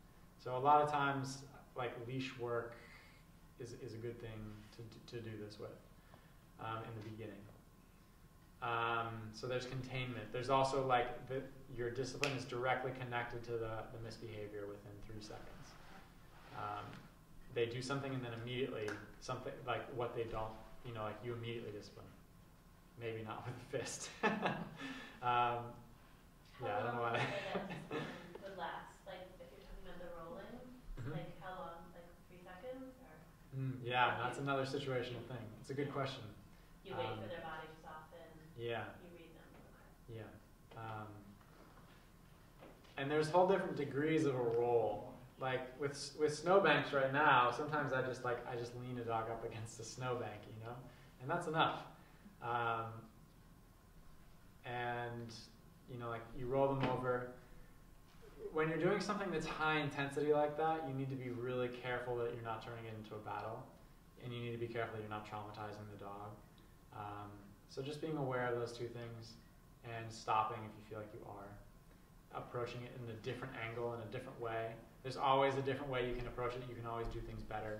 So a lot of times, like leash work is a good thing to do this with in the beginning. So there's containment. There's also like your discipline is directly connected to the misbehavior within 3 seconds. They do something and then immediately something like what they don't, you know, like you immediately discipline. Maybe not with a fist. Yeah, I don't know why. Would last, like if you're talking about the rolling, like how long, like 3 seconds or? Yeah, that's another situational thing. It's a good question. You wait for their body to soften. Yeah. You read them. Okay. Yeah. And there's whole different degrees of a roll. Like with snowbanks right now, sometimes I just lean a dog up against a snowbank, you know, and that's enough. And you know, like you roll them over. When you're doing something that's high intensity like that, you need to be really careful that you're not turning it into a battle, and you need to be careful that you're not traumatizing the dog. So just being aware of those two things and stopping if you feel like you are. Approaching it in a different angle, in a different way. There's always a different way you can approach it. You can always do things better.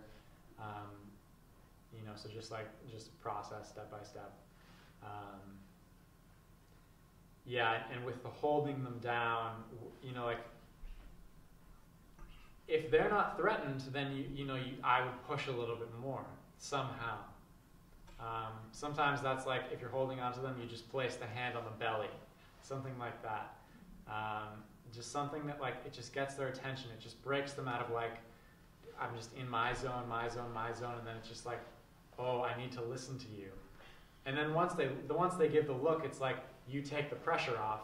You know, so just process step by step. Yeah, and with the holding them down, you know, like if they're not threatened, then I would push a little bit more somehow. Sometimes that's like if you're holding onto them, you just place the hand on the belly, something like that. Just something that like it just gets their attention. It just breaks them out of like I'm just in my zone, and then it's just like, oh, I need to listen to you. And then once they give the look, it's like you take the pressure off,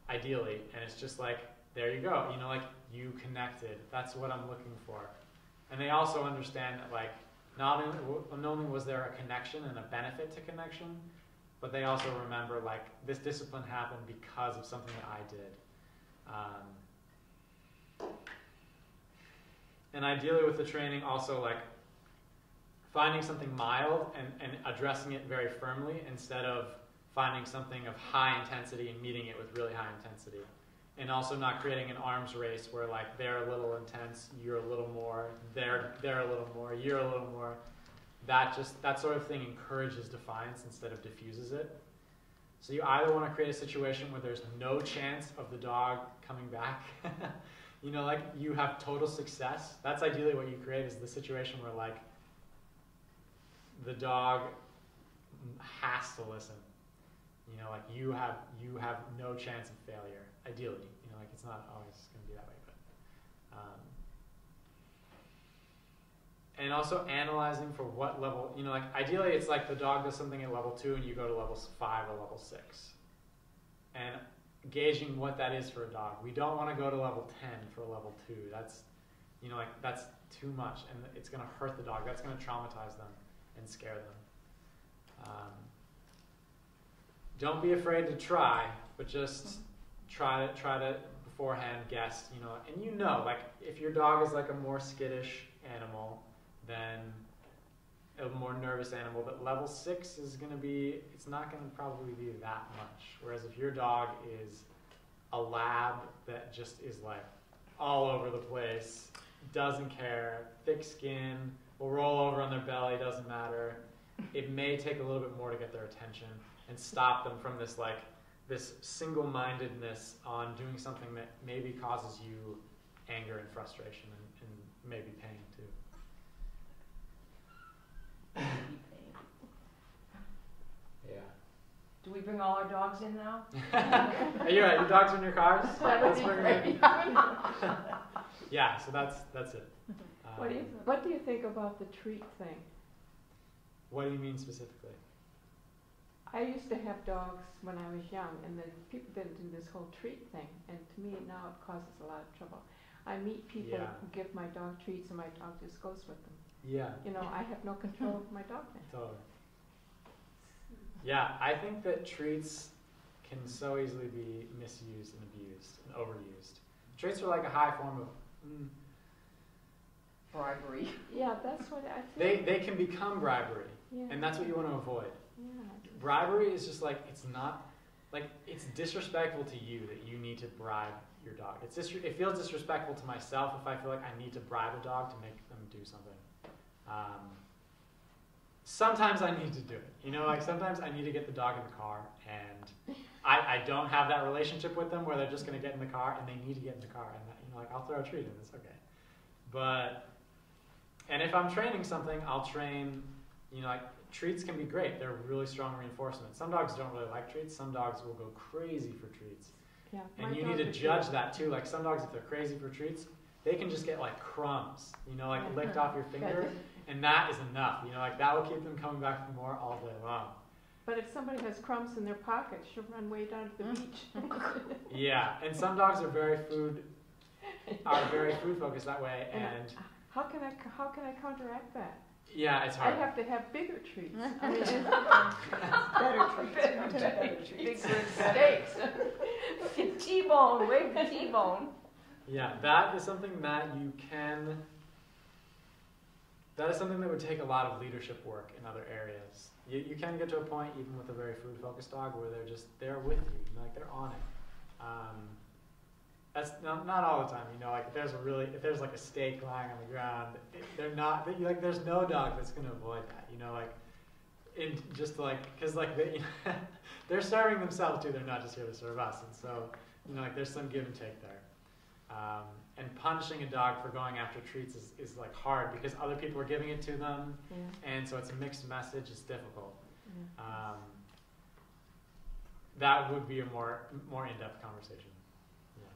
ideally, and it's just like there you go. You know, like you connected. That's what I'm looking for. And they also understand that like not only was there a connection and a benefit to connection, but they also remember like this discipline happened because of something that I did. And ideally with the training also like finding something mild and addressing it very firmly instead of finding something of high intensity and meeting it with really high intensity. And also not creating an arms race where like they're a little intense, you're a little more, they're a little more, you're a little more. That sort of thing encourages defiance instead of diffuses it. So you either want to create a situation where there's no chance of the dog coming back, you know, like you have total success. That's ideally what you create is the situation where like the dog has to listen. You know, like you have no chance of failure, ideally. You know, like it's not always going to be that way, but and also analyzing for what level, you know, like ideally it's like the dog does something at level 2 and you go to level 5 or level 6. And gauging what that is for a dog. We don't want to go to level 10 for level 2. That's, you know, like that's too much and it's going to hurt the dog. That's going to traumatize them and scare them. Don't be afraid to try, but just try to beforehand guess, you know, and you know, like if your dog is like a more skittish animal than a more nervous animal, that level 6 is going to be, it's not going to probably be that much. Whereas if your dog is a lab that just is like all over the place, doesn't care, thick skin, will roll over on their belly, doesn't matter, it may take a little bit more to get their attention and stop them from this like this single-mindedness on doing something that maybe causes you anger and frustration and maybe pain too. Yeah. Do we bring all our dogs in now? You're right. Your dogs are in your cars. That would be great. Yeah. So that's it. What do you think about the treat thing? What do you mean specifically? I used to have dogs when I was young, and then people didn't do this whole treat thing, and to me now it causes a lot of trouble. I meet people who give my dog treats, and my dog just goes with them. Yeah. You know, I have no control of my dog then. Totally. Yeah, I think that treats can so easily be misused and abused and overused. Treats are like a high form of bribery. Yeah, that's what I think. They can become bribery, Yeah. and that's what you want to avoid. Yeah. Bribery is just like, it's not, like, it's disrespectful to you that you need to bribe your dog. It feels disrespectful to myself if I feel like I need to bribe a dog to make them do something. Sometimes I need to do it. You know, like sometimes I need to get the dog in the car, and I don't have that relationship with them where they're just going to get in the car and they need to get in the car, and you know, like I'll throw a treat in, it's okay. And if I'm training something, I'll train, you know, like treats can be great. They're really strong reinforcement. Some dogs don't really like treats. Some dogs will go crazy for treats. Yeah, and you need to judge that too. Like some dogs, if they're crazy for treats, they can just get like crumbs, you know, like licked off your finger, and that is enough. You know, like that will keep them coming back for more all day long. But if somebody has crumbs in their pocket, she'll run way down to the beach. Yeah, and some dogs are very food focused that way, and how can I counteract that? yeah, it's hard. I have to have bigger treats. I mean, Better treats. Bigger steaks. T-bone, wave the T-bone. Yeah, that is something that would take a lot of leadership work in other areas. You can get to a point, even with a very food-focused dog, where they're with you, like they're on it. That's not all the time, you know. Like if there's like a steak lying on the ground, there's no dog that's gonna avoid that, you know. Like, because they're serving themselves too. They're not just here to serve us, and so you know, like there's some give and take there. And punishing a dog for going after treats is like hard because other people are giving it to them, and so it's a mixed message. It's difficult. That would be a more in-depth conversation. Yeah.